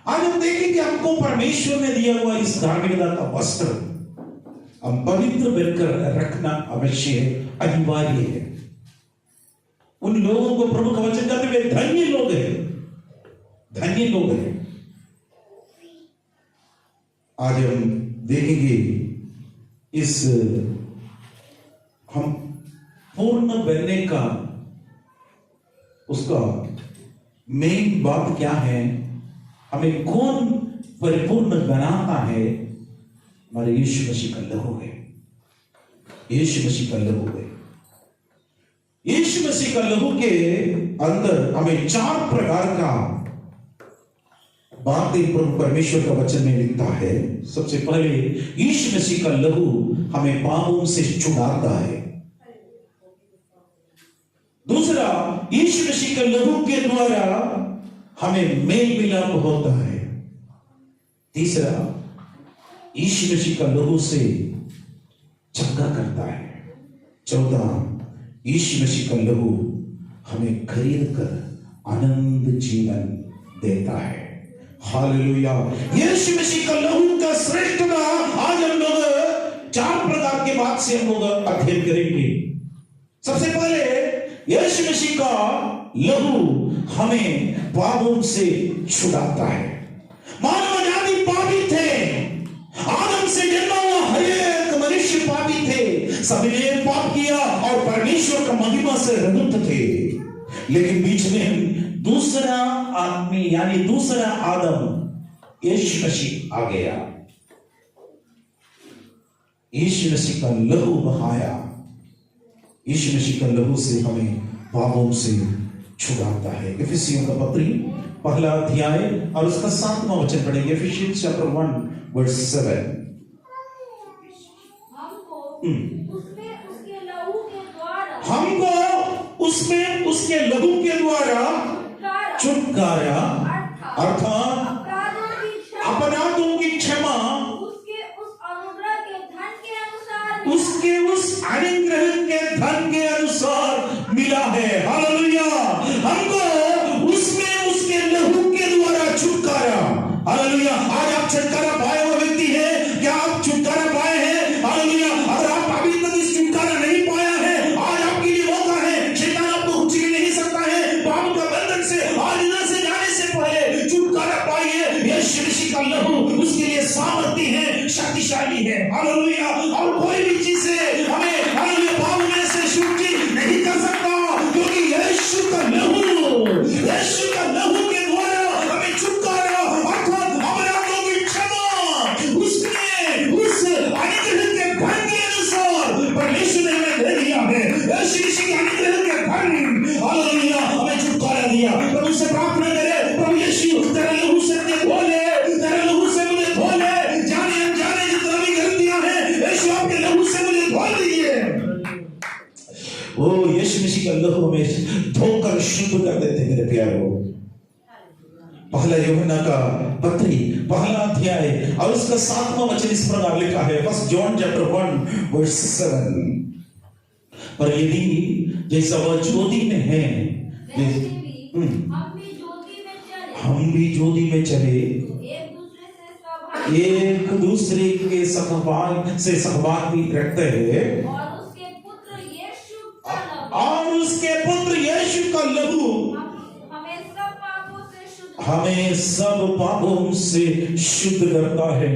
आज हम देखें कि हमको परमेश्वर ने दिया हुआ इस धार्मिकता का वस्त्र हम पवित्र बनकर रखना अवश्य है, अनिवार्य है। उन लोगों को प्रभु का वचन कहते हुए धन्य लोग हैं, धन्य लोग हैं। आज हम देखेंगे इस हम पूर्ण बनने का उसका मेन बात क्या है, हमें कौन परिपूर्ण बनाता है? हमारे यीशु मसीह का लहू है। यीशु मसीह का लहू है। यीशु मसीह का लहू के अंदर हमें 4 प्रकार का बातें प्रभु परमेश्वर का वचन में लिखता है। सबसे पहले यीशु मसीह का लहू हमें पापों से छुड़ाता है। दूसरा, यीशु मसीह का लहू के द्वारा हमें मेल मिलाप होता है। तीसरा, यीशु मसीह का लहू से चंगा करता है। चौथा, यीशु मसीह का लहू हमें खरीद कर आनंद जीवन देता है। हालेलुया। यीशु मसीह का लहू का श्रेष्ठता आज हम लोग 4 प्रकार के बात से हम लोग अध्ययन करेंगे। सबसे पहले यीशु मसीह का लहू हमें पापों से छुड़ाता है। मानव जाति पापी थे, आदम से जन्मा हुआ हर एक मनुष्य पापी थे, सभी ने पाप किया और परमेश्वर का महिमा से रहित थे। लेकिन बीच में दूसरा आदमी यानी दूसरा आदम यीशु मसीह आ गया। यीशु मसीह का लहू बहाया। यीशु मसीह का लहू से हमें पापों से छुड़ाता है। इफिसियों का पत्री पहला अध्याय और उसका 7वां वचन पढ़ेंगे। Ephesians chapter 1 verse 7। हमको उसमें उसके लहू के द्वारा छुटकारा अर्थात अपराधों की क्षमा उसके उस अनुग्रह के धन के अनुसार मिला है। हालेलुया। हमको उसमें उसके लहू के द्वारा छुटकारा। हालेलुया। आज आप छुटकारा पाए हुए व्यक्ति है, क्या आप छुटकारा पाए हैं? हालेलुया। अगर आप अभी तक इस छुटकारा नहीं पाया है, आज आपके लिए मौका है। शैतान आपको कुछ भी नहीं सकता है पाप का बंधन से। आज इधर से जाने से पहले छुटकारा पाइए। यीशु मसीह का लहू उसके लिए सामर्थ्य है, शक्तिशाली है। हालेलुया। और कोई भी चीज से हमें हालेलुया पाप में से छुट्टी नहीं कर सकता, क्योंकि यीशु का लहू के द्वारा हमें छुटकारा अर्थात अपराधों की क्षमा उसने उस अनुग्रह के धन के अनुसार परमेश्वर ने हमें दे दिया है। यीशु मसीह के अनुग्रह के धन हालेलुया हमें छुटकारा दिया। प्रभु से प्रार्थना करें, प्रभु यीशु तेरे लहू से मुझे धो ले, तेरे लहू से मुझे धो ले। जाने अनजाने जितना भी गलतियां हैं यीशु आपके लहू से मुझे धो दीजिए। ओ यीशु मसीह का लहू हमें धोकर शुद्ध कर देते मेरे प्यारों। पहला यूहन्ना का पत्री पहला अध्याय और उसका 7वां वचन इस प्रकार लिखा है। First John chapter 1 verse 7। पर यदि जैसा वह ज्योति में है हम भी ज्योति में चले, एक दूसरे के सहभाग भी रखते हैं और उसके पुत्र यीशु का लहू हमें सब पापों से शुद्ध करता है।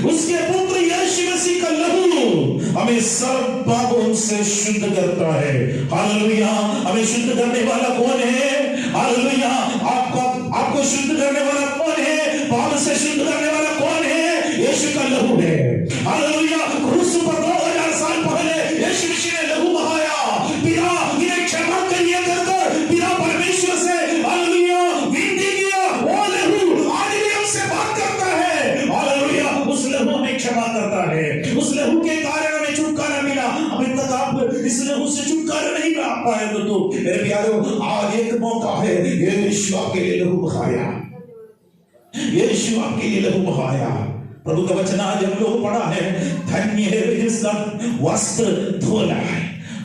उसके पुत्र यीशु मसीह का लहू हमें सब पापों से शुद्ध करता है। हालेलुया। हमें शुद्ध करने वाला कौन है? हालेलुया। आपको शुद्ध करने वाला कौन है? पाप से शुद्ध करने वाला कौन है? यीशु का लहू है। हालेलुया। क्रूस पर 2000 साल पहले यीशु मसीह ने लहू बहाया। पिता इन्हें क्षमा करिए कर पिता परमेश्वर से हालेलुया विनती किया। वो लहू आज भी हमसे बात करता है। हालेलुया। उस लहू में क्षमा करता है। उस लहू के कारण हमें छुटकारा मिला। अभी तक आप इस लहू से छुटकारा नहीं पा पाए तो मेरे प्यारों आज एक मौका है। यीशु आपके लिए लहू बहाया। यीशु आपके लिए लहू बहाया। प्रभु का वचन आज हम लोग पढ़ा है, धन्य है जिसका वस्त्र धोना है।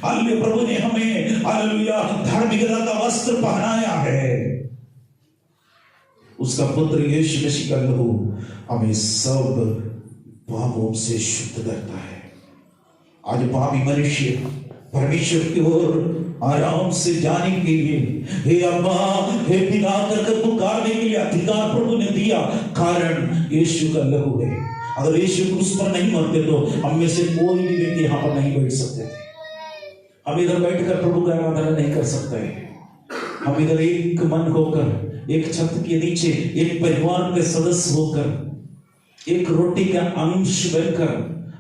हालेलुया। प्रभु ने हमें हालेलुया धार्मिकता का वस्त्र पहनाया है। उसका पुत्र यीशु मसीह का लहू हमें सब पापों से शुद्ध करता है। आज पापी मनुष्य परमेश्वर की ओर आराम से जाने के लिए हे अब्बा हे पिता करके पुकारने के लिए अधिकार प्रभु ने दिया, कारण यीशु का लहू है। अगर यीशु क्रूस पर नहीं मरते तो हम में से कोई भी व्यक्ति यहाँ पर नहीं बैठ सकते थे। हम इधर बैठकर प्रभु का आराधना नहीं कर सकते। हम इधर एक मन होकर एक छत के नीचे एक परिवार के सदस्य होकर एक रोटी का अंश बनकर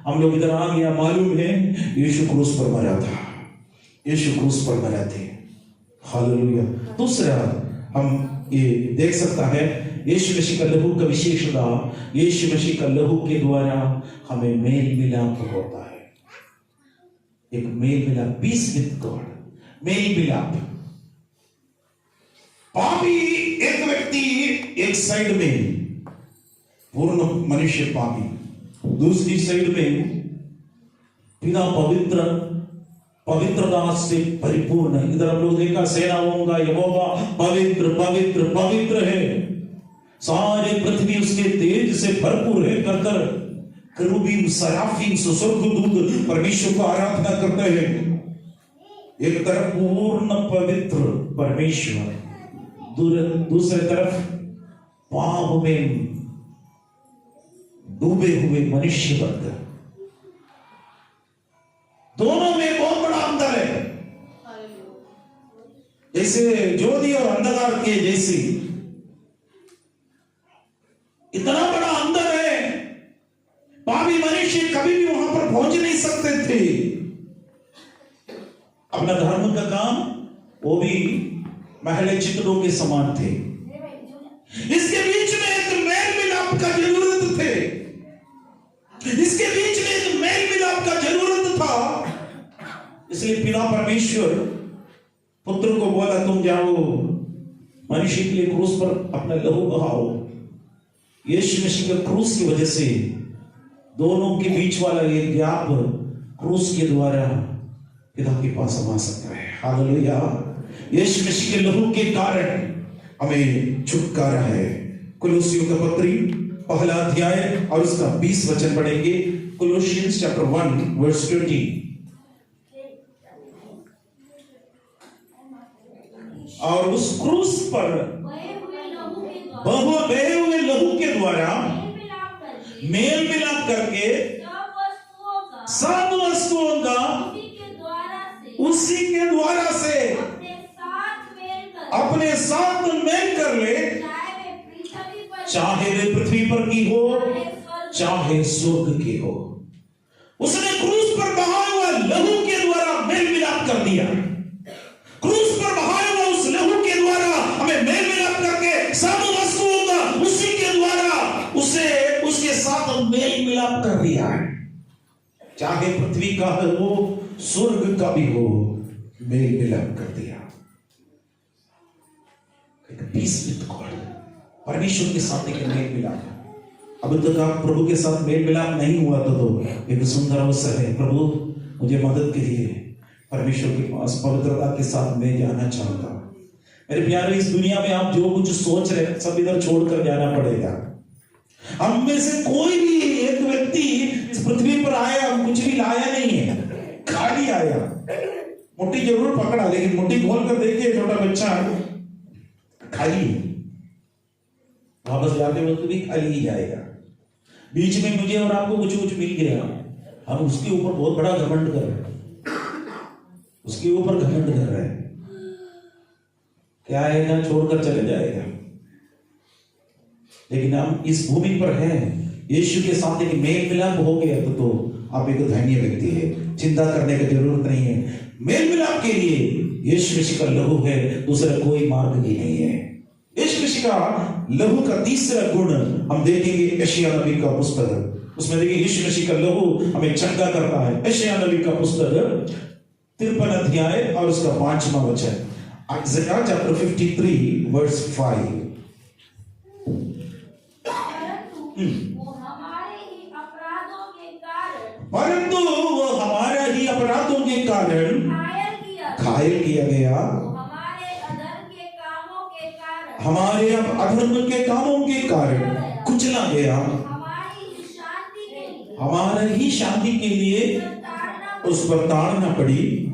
हम लोग इधर आ गया। मालूम है यीशु क्रूस पर मरा था। यीशु क्रूस पर मरा थे। हालेलुया। दूसरा हम ये देख सकता है यीशु मसीह का लहू का विशेषता, यीशु मसीह का लहू के द्वारा हमें मेल मिलाप होता है। एक मेल मिलाप, पीस विद गॉड, मेल मिलाप। पापी एक व्यक्ति एक साइड में पूर्ण मनुष्य पापी, दूसरी साइड में बिना पवित्रता से परिपूर्ण है। इधर हम लोग देखा सेनाओं का यहोवा पवित्र पवित्र पवित्र है, सारे पृथ्वी उसके तेज से भरपूर है कर करूबीम सराफीम स्वर्गदूत परमेश्वर को आराधना करते हैं। एक तरफ पूर्ण पवित्र परमेश्वर, दूसरे तरफ पाप में डूबे हुए मनुष्य वर्ग। दोनों में बहुत बड़ा अंतर है। जैसे ज्योति और अंधकार के जैसी इतना बड़ा अंतर है। पापी मनुष्य कभी भी वहां पर पहुंच नहीं सकते थे। अपना धर्म का काम वो भी महले चित्रों के समान थे। इसके बीच में एक मेल मिलाप का जरूरत थे। इसके बीच में एक मेल मिलाप का जरूरत था। इसलिए पिता परमेश्वर पुत्र को बोला, तुम जाओ मनुष्य के लिए क्रूस पर अपना लहू बहाओ। यीशु मसीह के क्रूस की वजह से दोनों के बीच वाला ये गैप क्रूस के द्वारा पिता के पास हम आ सकता है। हालेलुया। यीशु मसीह के लहू के कारण हमें छुटकारा है। कुलुसियों का पत्री पहला अध्याय और उसका 20 वचन पढ़ेंगे। कोलोसियंस चैप्टर 1 वर्स 20। और उस क्रूस पर बहे हुए लहू के द्वारा मेल मिलाप करके सब वस्तुओं का उसी के द्वारा से अपने साथ मेल कर ले, चाहे वे पृथ्वी पर की हो चाहे स्वर्ग की हो। उसने क्रूस पर बहाया हुआ लहू के द्वारा मेल मिलाप कर दिया। क्रूस पर बहाया हुआ उस लहू के द्वारा हमें मेल मिलाप करके सब वस्तुओं का उसी के द्वारा उसे उसके साथ मेल मिलाप कर दिया है। चाहे पृथ्वी का हो स्वर्ग का भी हो, मेल मिलाप कर दिया। परमेश्वर के साथ एक मेल मिलाप। अब तक आप प्रभु के साथ मेल मिलाप नहीं हुआ तो एक सुंदर अवसर है। प्रभु मुझे मदद कीजिए, परमेश्वर के पास पवित्रता के साथ मैं जाना चाहता हूं। मेरे प्यारे, इस दुनिया में आप जो कुछ सोच रहे सब इधर छोड़कर जाना पड़ेगा। हम में से कोई भी एक व्यक्ति इस पृथ्वी पर आया कुछ भी लाया नहीं है, खाली आया। मुट्ठी जरूर पकड़ा, लेकिन मुट्ठी खोल कर देखिए छोटा बच्चा खाली है। वापस जाते वक्त भी खाली ही जाएगा। बीच में मुझे और आपको कुछ कुछ मिल गया, हम उसके ऊपर बहुत बड़ा घमंड कर रहे हैं। उसके ऊपर घमंड कर रहे हैं। क्या आएगा, छोड़कर चले जाएगा। लेकिन हम इस भूमि पर हैं, यीशु के साथ एक मेल मिलाप हो गया तो आप एक धन्य व्यक्ति है। चिंता करने की जरूरत नहीं है। मेल मिलाप के लिए यीशु मसीह का लहू है, दूसरा कोई मार्ग भी नहीं है। यीशु मसीह का लहू का तीसरा गुण हम देखेंगे यशायाह नबी का पुस्तक। उसमें देखिए यीशु मसीह का लहू हमें चंगा करता है। यशायाह नबी का पुस्तक 53 अध्याय और उसका 5वां वचन। Isaiah chapter 53 verse 5। परंतु वो हमारे ही अपराधों के कारण घायल किया गया, हमारे अधर्म के कामों के कारण कुचला गया। हमारे ही शांति के लिए उस पर ताड़ना पड़ी,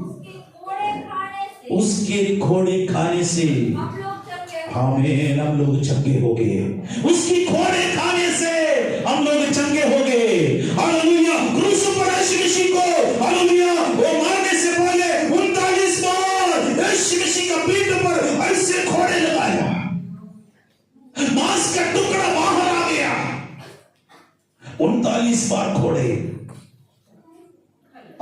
उसके खोड़े खाने से हम लोग चंगे हो गए। उसकी खोड़े खाने से हम लोग चंगे हो गए। हालेलुया। क्रूस पर यीशु मसीह को हालेलुया वो मारने से पहले 39 बार यीशु मसीह का पीठ पर ऐसे खोड़े लगाया, मांस का टुकड़ा बाहर आ गया। 39 बार खोड़े।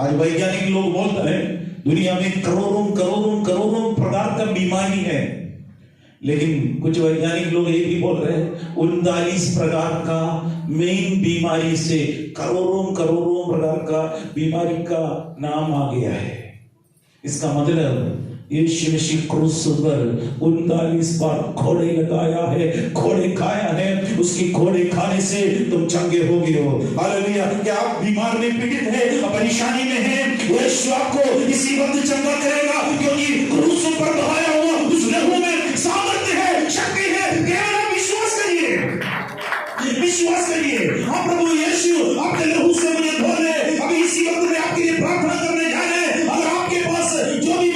आज वैज्ञानिक लोग बोलते हैं दुनिया में करोड़ों प्रकार का बीमारी है, लेकिन कुछ वैज्ञानिक लोग ये भी बोल रहे हैं 39 प्रकार का मेन बीमारी से करोड़ों प्रकार का बीमारी का नाम आ गया है। इसका मतलब यीशु मसीह क्रूस पर 39 बार खोड़े लगाया है, खोड़े खाया है। उसकी खोड़े खाने से तुम चंगे हो गए हो। हालेलुया। क्या आप बीमार में पीड़ित है, परेशानी में है, यीशु आपको इसी वक्त चंगा करेगा, क्योंकि क्रूस पर बहाया हुआ उस लहू में सामर्थ्य है, शक्ति है। केवल विश्वास करिए, विश्वास करिए। हाँ प्रभु यीशु आपके लहू से मुझे धो ले। अभी इसी वक्त में आपके लिए प्रार्थना करने जा रहे हैं। अगर आपके पास जो भी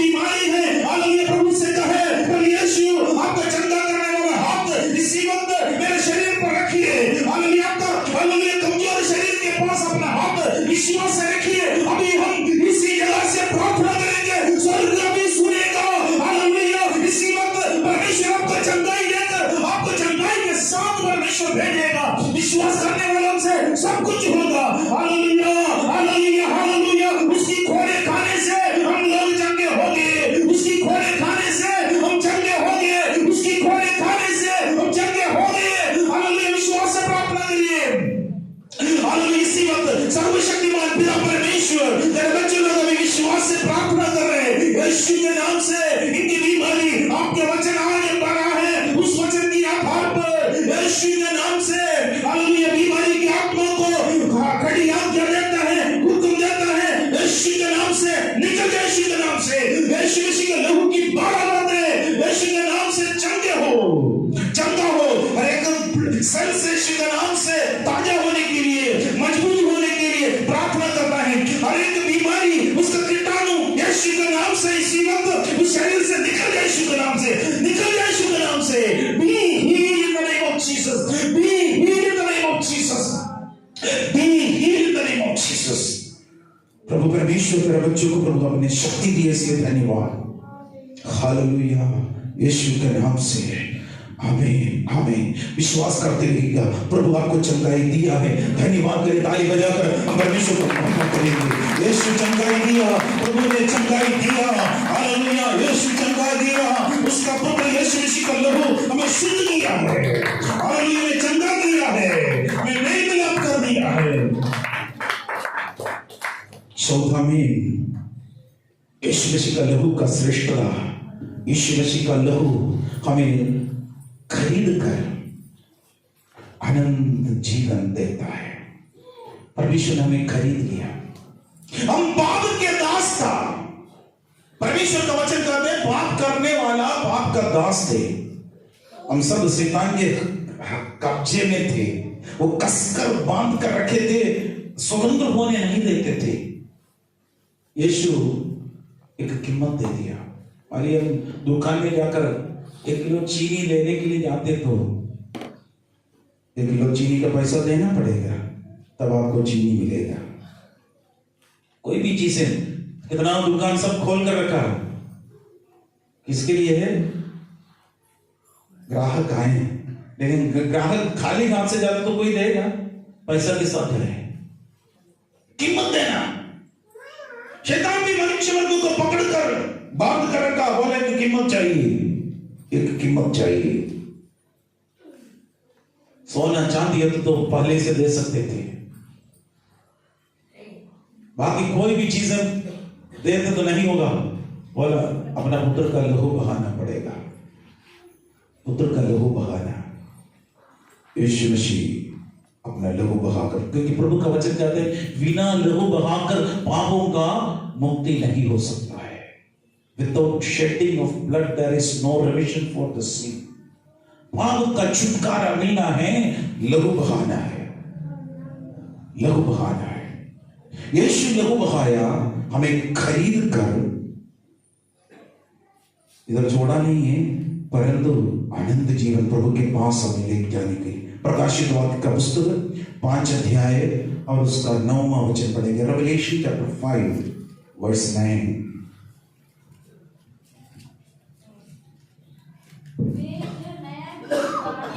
विश्वास से रखिए, अभी हम इसी जगह से प्रार्थना करेंगे, स्वर्ग अभी सुनेगा। हालेलुया। इसी वक्त परमेश्वर आपको चंगाई देकर, आपको चंगाई के साथ परमेश्वर भेजेगा। विश्वास करने वालों से सब कुछ होगा। Hallelujah, hallelujah, hallelujah. उसकी खोले खाने से हम लोग चंगे होंगे, उसकी खोले खाने से हम चंगे होंगे, उसकी खोले खाने से हम चंगे होंगे। हालेलुया। विश्वास से प्रार्थना करिए। हालेलुया। इसी वक्त सर्वशक्तिमान पिता परमेश्वर तेरे बच्चे लोग अभी विश्वास से प्रार्थना कर रहे हैं, यीशु के नाम से इनकी बीमारी आपके वचन आने पर रहा है, उस वचन के आधार पर यीशु के नाम से हालेलुया बीमारी की आत्मा को खड़ी आज्ञा देता है, हुक्म देता है, यीशु के नाम से निकल जाए। यीशु के नाम से, यीशु मसीह के लहू की बराबत है, यीशु के नाम से चंगे हो, चंगा हो। हर एक सेल से यीशु के नाम से ताजा होने के लिए, मजबूत होने के लिए प्रार्थना करना है। हर एक बीमारी, उसका कीटाणु यीशु के नाम से इसी वक्त उस शरीर से निकल जाए। यीशु के नाम से निकल जाए। यीशु के नाम से be healed in the name of Jesus, be healed in the name of Jesus, be healed in the name of Jesus. प्रभु परमेश्वर तेरे बच्चों को प्रभु अपने शक्ति दी, इसलिए धन्यवाद। हालेलुया। यीशु के नाम से आमीन, आमीन। विश्वास करते रहिएगा, प्रभु आपको चंगाई दिया है। धन्यवाद करें, ताली बजाकर हम परमेश्वर को धन्यवाद करेंगे। यीशु चंगाई दिया, प्रभु ने चंगाई दिया। हालेलुया। यीशु चंगाई दिया, उसका पुत्र यीशु मसीह का लहू हमें शुद्ध किया है। हालेलुया। ने चंगा किया है, हमें नई मिलाप कर दिया है। चौथा में यीशु मसीह का लहू का श्रेष्ठता, यीशु मसीह का लहू हमें खरीद कर आनंद जीवन देता है। परमेश्वर ने हमें खरीद लिया, हम पाप के दास था। परमेश्वर का वचन कहते हैं पाप करने वाला पाप का दास थे। हम सब शैतान के कब्जे में थे, वो कसकर बांध कर रखे थे, स्वतंत्र होने नहीं देते थे। यीशु एक कीमत दे दिया। और हम दुकान में जाकर 1 किलो चीनी लेने के लिए जाते तो 1 किलो चीनी का पैसा देना पड़ेगा, तब आपको चीनी मिलेगा। कोई भी चीज है, कितना दुकान सब खोल कर रखा, किसके लिए है? ग्राहक आए, लेकिन ग्राहक खाली हाथ से जाता तो कोई देगा? पैसा के साथ है। कीमत देना। शैतान भी मनुष्य वर्ग को पकड़कर बांध कर रखा, बोले कि कीमत चाहिए, एक कीमत चाहिए। सोना चांदी तो पहले से दे सकते थे, बाकी कोई भी चीज देते तो नहीं होगा। बोला अपना पुत्र का लहू बहाना पड़ेगा, पुत्र का लहू बहाना। यीशु मसीह अपना लहू बहाकर, क्योंकि प्रभु का वचन कहते हैं बिना लहू बहाकर पापों का मुक्ति नहीं हो सकता है। Without shedding of blood there is no remission for the sin. पाप का छुटकारा मिलना है, लहू बहाना है, लहू बहाना है। यीशु लहू बहाया हमें खरीद कर, इधर जोड़ा नहीं है, परंतु आनंद जीवन प्रभु के पास हमें ले जाने के। प्रकाशित वाक्य का पुस्तक 5 अध्याय और उसका 9वां वचन पढ़ेंगे। Revelation chapter 5 verse 9।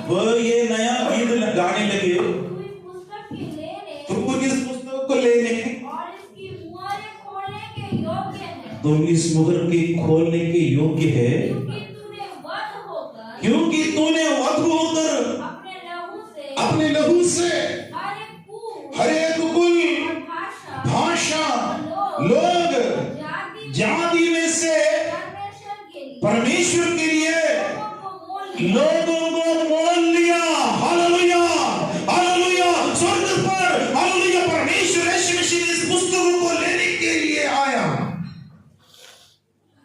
वह ये नया गीत गाने लगे, तुम इस पुस्तक को लेने और इसकी मुहरें खोलने के योग्य है, तुम इस मुहर के खोलने के योग्य है, क्योंकि तूने वध होकर अपने लहू से हर एक कुल, भाषा, लोग, जाति में से परमेश्वर के लिए लोगों को मोल लिया। Hallelujah, hallelujah. स्वर्ग पर हालेलुया परमेश्वर यीशु मसीह इस पुस्तकों को लेने के लिए आया।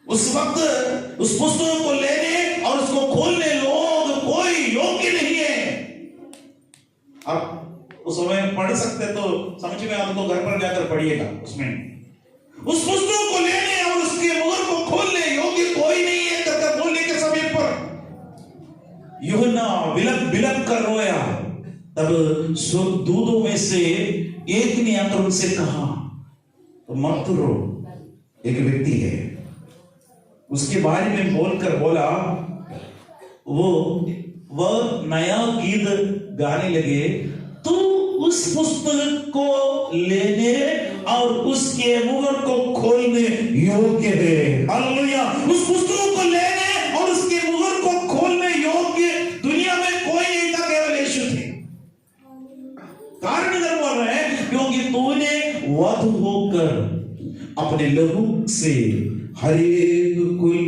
उस वक्त उस पुस्तकों को लेने और उसको खोलने लोग कोई योग्य नहीं है। आप उस समय पढ़ सकते तो समझ में आता तो घर पर जाकर पढ़िएगा। उसमें उस पुस्तकों को लेने और उसके मुहर को खोलने योग्य कोई नहीं है। तब बोलने के समय पर यूहन्ना बिलक बिलक कर रोया। तब दूतों में से एक ने आकर उनसे कहा तो मत रो। एक व्यक्ति है, उसके बारे में बोलकर बोला, वह नया गीत गाने लगे, तू उस पुस्तक को लेने और उसके मुहर को खोलने योग्य है। हालेलुया। उस पुस्तक को लेने और उसके मुहर को खोलने योग्य दुनिया में कोई नहीं था, केवल यीशु थे। कारण इधर बोल रहे हैं, क्योंकि तूने वध होकर अपने लहू से हर एक कुल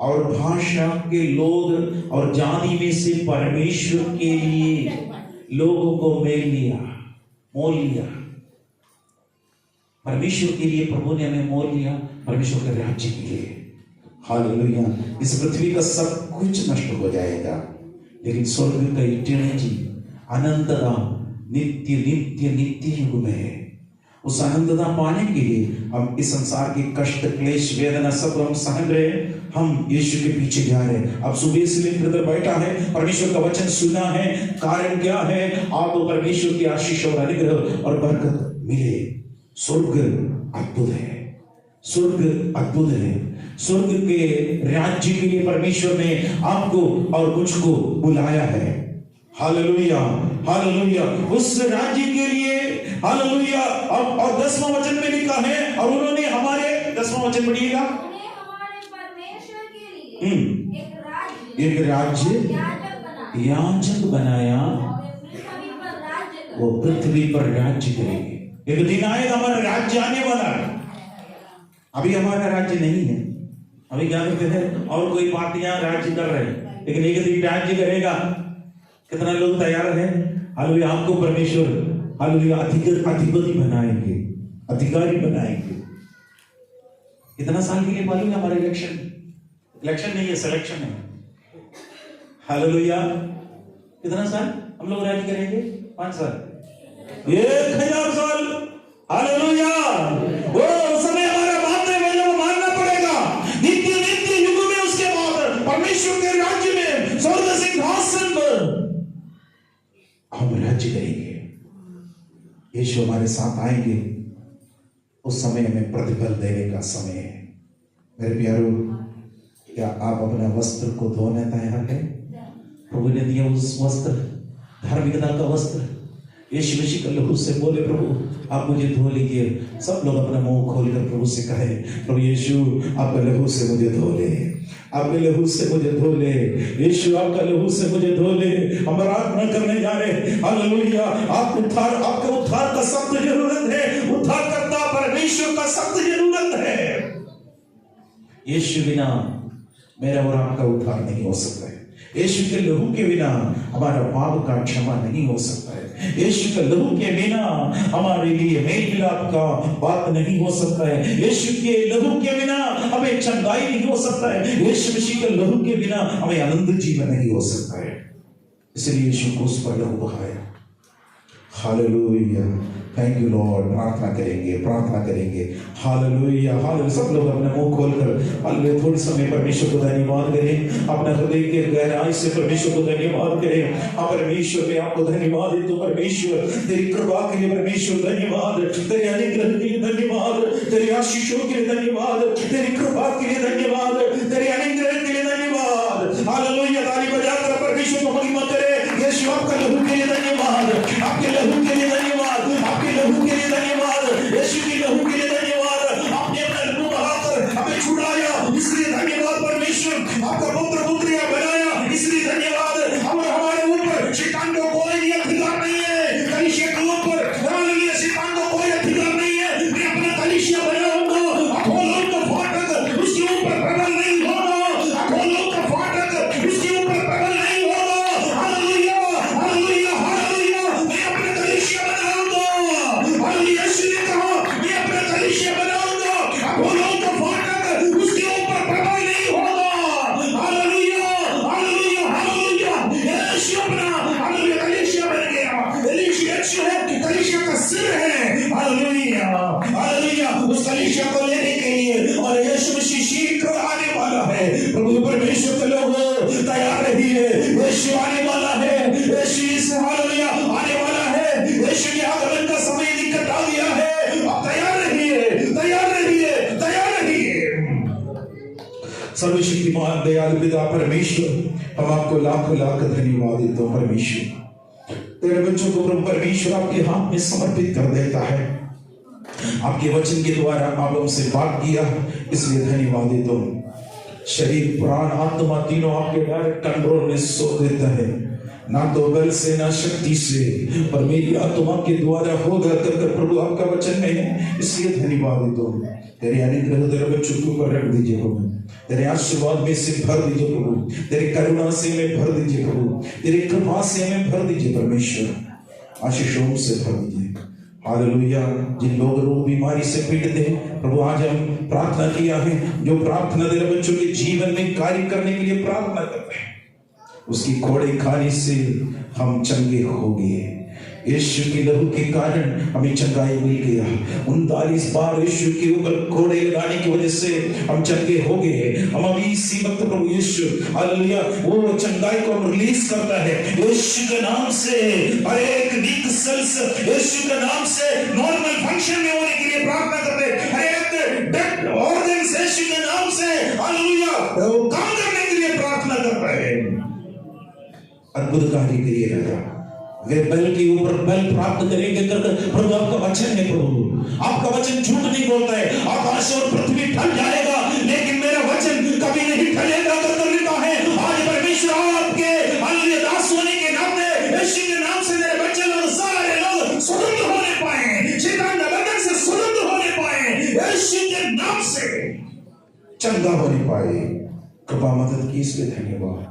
और भाषा के लोग और जाति में से परमेश्वर के लिए लोगों को मोल लिया। परमेश्वर के लिए प्रभु ने हमें मोल लिया, परमेश्वर के राज्य के लिए। हालेलुया। इस पृथ्वी का सब कुछ नष्ट हो जाएगा, लेकिन स्वर्ग का इटर्निटी, अनंतता, नित्य नित्य नित्य युग में है। उस अनंतता पाने के लिए हम इस संसार की कष्ट, क्लेश, वेदना सब हम सहन रहे, हम यीशु के पीछे जा रहे हैं। अब सुबह से लेकर इधर बैठा है, परमेश्वर का वचन सुना है, कारण क्या है? आपको परमेश्वर की आशीष और अनुग्रह और बरकत मिले। स्वर्ग अद्भुत है, स्वर्ग अद्भुत है। स्वर्ग के राज्य के लिए परमेश्वर ने आपको और मुझको बुलाया है। Hallelujah, hallelujah. उस राज्य के लिए, हालेलुया। और 10वां वचन में लिखा है, और उन्होंने हमारे 10वां वचन पढ़िएगा, हमारे परमेश्वर के लिए एक राज्य याजक बनाया, वो पृथ्वी पर राज्य करेंगे। एक दिन आएगा, हमारा राज्य आने वाला है। अभी हमारा राज्य नहीं है, अभी क्या करते हैं, और कोई पार्टियां राज्य कर रहे हैं, लेकिन एक दिन राज्य करेगा। कितना लोग तैयार हैं? हालेलुया। आपको परमेश्वर, हालेलुया, अधिपति बनाएंगे, अधिकारी बनाएंगे। कितना साल के लिए मालूम है? हमारा इलेक्शन नहीं है, सिलेक्शन है। हालेलुया। कितना साल हम लोग राज्य करेंगे? 5 साल, 1000 साल। हालेलुया। वो समय हमारा बात है, वो मानना पड़ेगा। नित्य नित्य युग में, उसके बाद परमेश्वर के राज्य में, स्वर्ग सिंहासन पर हम राज्य करेंगे। यीशु हमारे साथ आएंगे, उस समय हमें प्रतिफल देने का समय है। मेरे प्यारो, क्या आप अपना वस्त्र को धोने तैयार हैं? प्रभु ने दिया उस वस्त्र, धार्मिकता का वस्त्र, यीशु मसीह का लहू से बोले, प्रभु आप मुझे धो लीजिए। सब लोग अपना मुंह खोलकर प्रभु से कहे, प्रभु यीशु आपका लहू से मुझे धो ले, आपके लहू से मुझे धो ले, यीशु आपका लहू से मुझे धो ले। हम आराधना करने जा रहे हैं। हालेलुया। आपके उद्धार का सख्त जरूरत है, उद्धार करता परमेश्वर का सख्त जरूरत है। यीशु बिना मेरा और आपका उद्धार नहीं हो सकता है। यीशु के लहू के बिना हमारा पाप का क्षमा नहीं हो सकता है। यीशु के लहू के बिना हमारे लिए मेल मिलाप का बात नहीं हो सकता है। यीशु के लहू के बिना हमें चंगाई नहीं हो सकता है। यीशु मसीह के लहू के बिना हमें अनंत जीवन नहीं हो सकता है। इसलिए यीशु को उस पर लहू बहाया। हालेलुया। Thank you Lord. प्रार्थना करेंगे, प्रार्थना करेंगे। Hallelujah, hallelujah. सब लोग अपने मुंह खोलकर हालेलुया थोड़ी समय परमेश्वर को धन्यवाद करें। अपने हृदय के गहराई से परमेश्वर को धन्यवाद करें। हाँ परमेश्वर, मैं आपको धन्यवाद देता हूं। परमेश्वर तेरी कृपा के लिए परमेश्वर धन्यवाद, तेरे अनुग्रह के लिए धन्यवाद, तेरी आशीषों के लिए धन्यवाद, तेरी कृपा के लिए धन्यवाद, तेरे अनुग्रह के लिए धन्यवाद। हालेलुया। ताली बजाकर परमेश्वर को महिमा करें। यीशु आपका लहू के लिए धन्यवाद, आपके लहू के लिए धन्यवाद, आपके लहू के लिए धन्यवाद, यीशु के लहू के लिए धन्यवाद। आपने अपना लहू बहाकर हमें छुड़ाया, इसलिए धन्यवाद परमेश्वर। आपका पुत्र पुत्रियां बनाया, इसलिए धन्यवाद। हमारे ऊपर शैतान को कोई अधिकार नहीं है, कलीसिया के ऊपर हालेलुया शैतान को कोई अधिकार नहीं है। मैं अपना कलीसिया बनाऊंगा, अपोलोन को फाटक उसके ऊपर प्रबल नहीं सर्वशक्तिमान दयालु पिता परमेश्वर, हम आपको लाख लाख धन्यवाद देते हैं परमेश्वर। तेरे बच्चों को प्रभु परमेश्वर आपके हाथ में समर्पित कर देता है। आपके वचन के द्वारा आप हमसे बात किया, इसलिए धन्यवाद देता हूं। शरीर प्राण आत्मा तीनों आपके डायरेक्ट कंट्रोल में सो देता है, ना तो बल से ना शक्ति से, पर मेरी आत्मा के द्वारा होगा कर प्रभु आपका वचन में है, इसलिए धन्यवाद देता हूं। तेरे अनुग्रह तेरे बच्चों के ऊपर रख दीजिए प्रभु, तेरे आशीर्वाद में से भर दीजिए प्रभु, तेरे करुणा से में भर दीजिए प्रभु, तेरे कृपा से में भर दीजिए परमेश्वर, आशीषों से भर दीजिए। हालेलुया। जिन लोग रोग बीमारी से पीड़ित हैं प्रभु, आज हम प्रार्थना किया है, जो प्रार्थना तेरे बच्चों के जीवन में कार्य करने के लिए प्रार्थना करते हैं, उसकी खोड़े खाने से हम चंगे हो गए। यीशु के लहू के कारण हमें चंगाई मिल गया। 39 बार यीशु के ऊपर कोड़े लगाने की वजह से हम चंगे हो गए। हम अभी इसी वक्त प्रभु यीशु हालेलुया वो चंगाई को हम रिलीज करता है यीशु के नाम से। हर एक वीक सेल्स यीशु के नाम से नॉर्मल फंक्शन में होने के लिए प्रार्थना करते हैं। हर एक डेड ऑर्गन्स यीशु के नाम से हालेलुया वो काम करने के लिए प्रार्थना करता है। अद्भुत कार्य करिए राजा, वे बल के ऊपर बल प्राप्त करेंगे कर प्रभु आपका वचन है प्रभु, आपका वचन झूठ नहीं बोलता है। आकाश और पृथ्वी टल जाएगा लेकिन मेरा वचन कभी नहीं टलेगा कर लिखा है। आज परमेश्वर आपके अन्य दास होने के नाते यीशु के नाम से मेरे बच्चे लोग सारे लोग स्वतंत्र होने पाए, शैतान के बंधन से स्वतंत्र होने पाए, यीशु के नाम से चंगा होने पाए। कृपा मदद की, इसलिए धन्यवाद।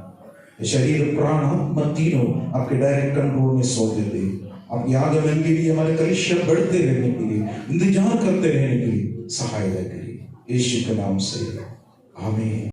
शरीर प्राण आत्मा तीनों आपके डायरेक्ट कंट्रोल में सौंप देते हैं। आपके आगमन के लिए, हमारे कलिसिया बढ़ते रहने के लिए, इंतजार करते रहने के लिए सहायता करिए, यीशु के नाम से आमीन।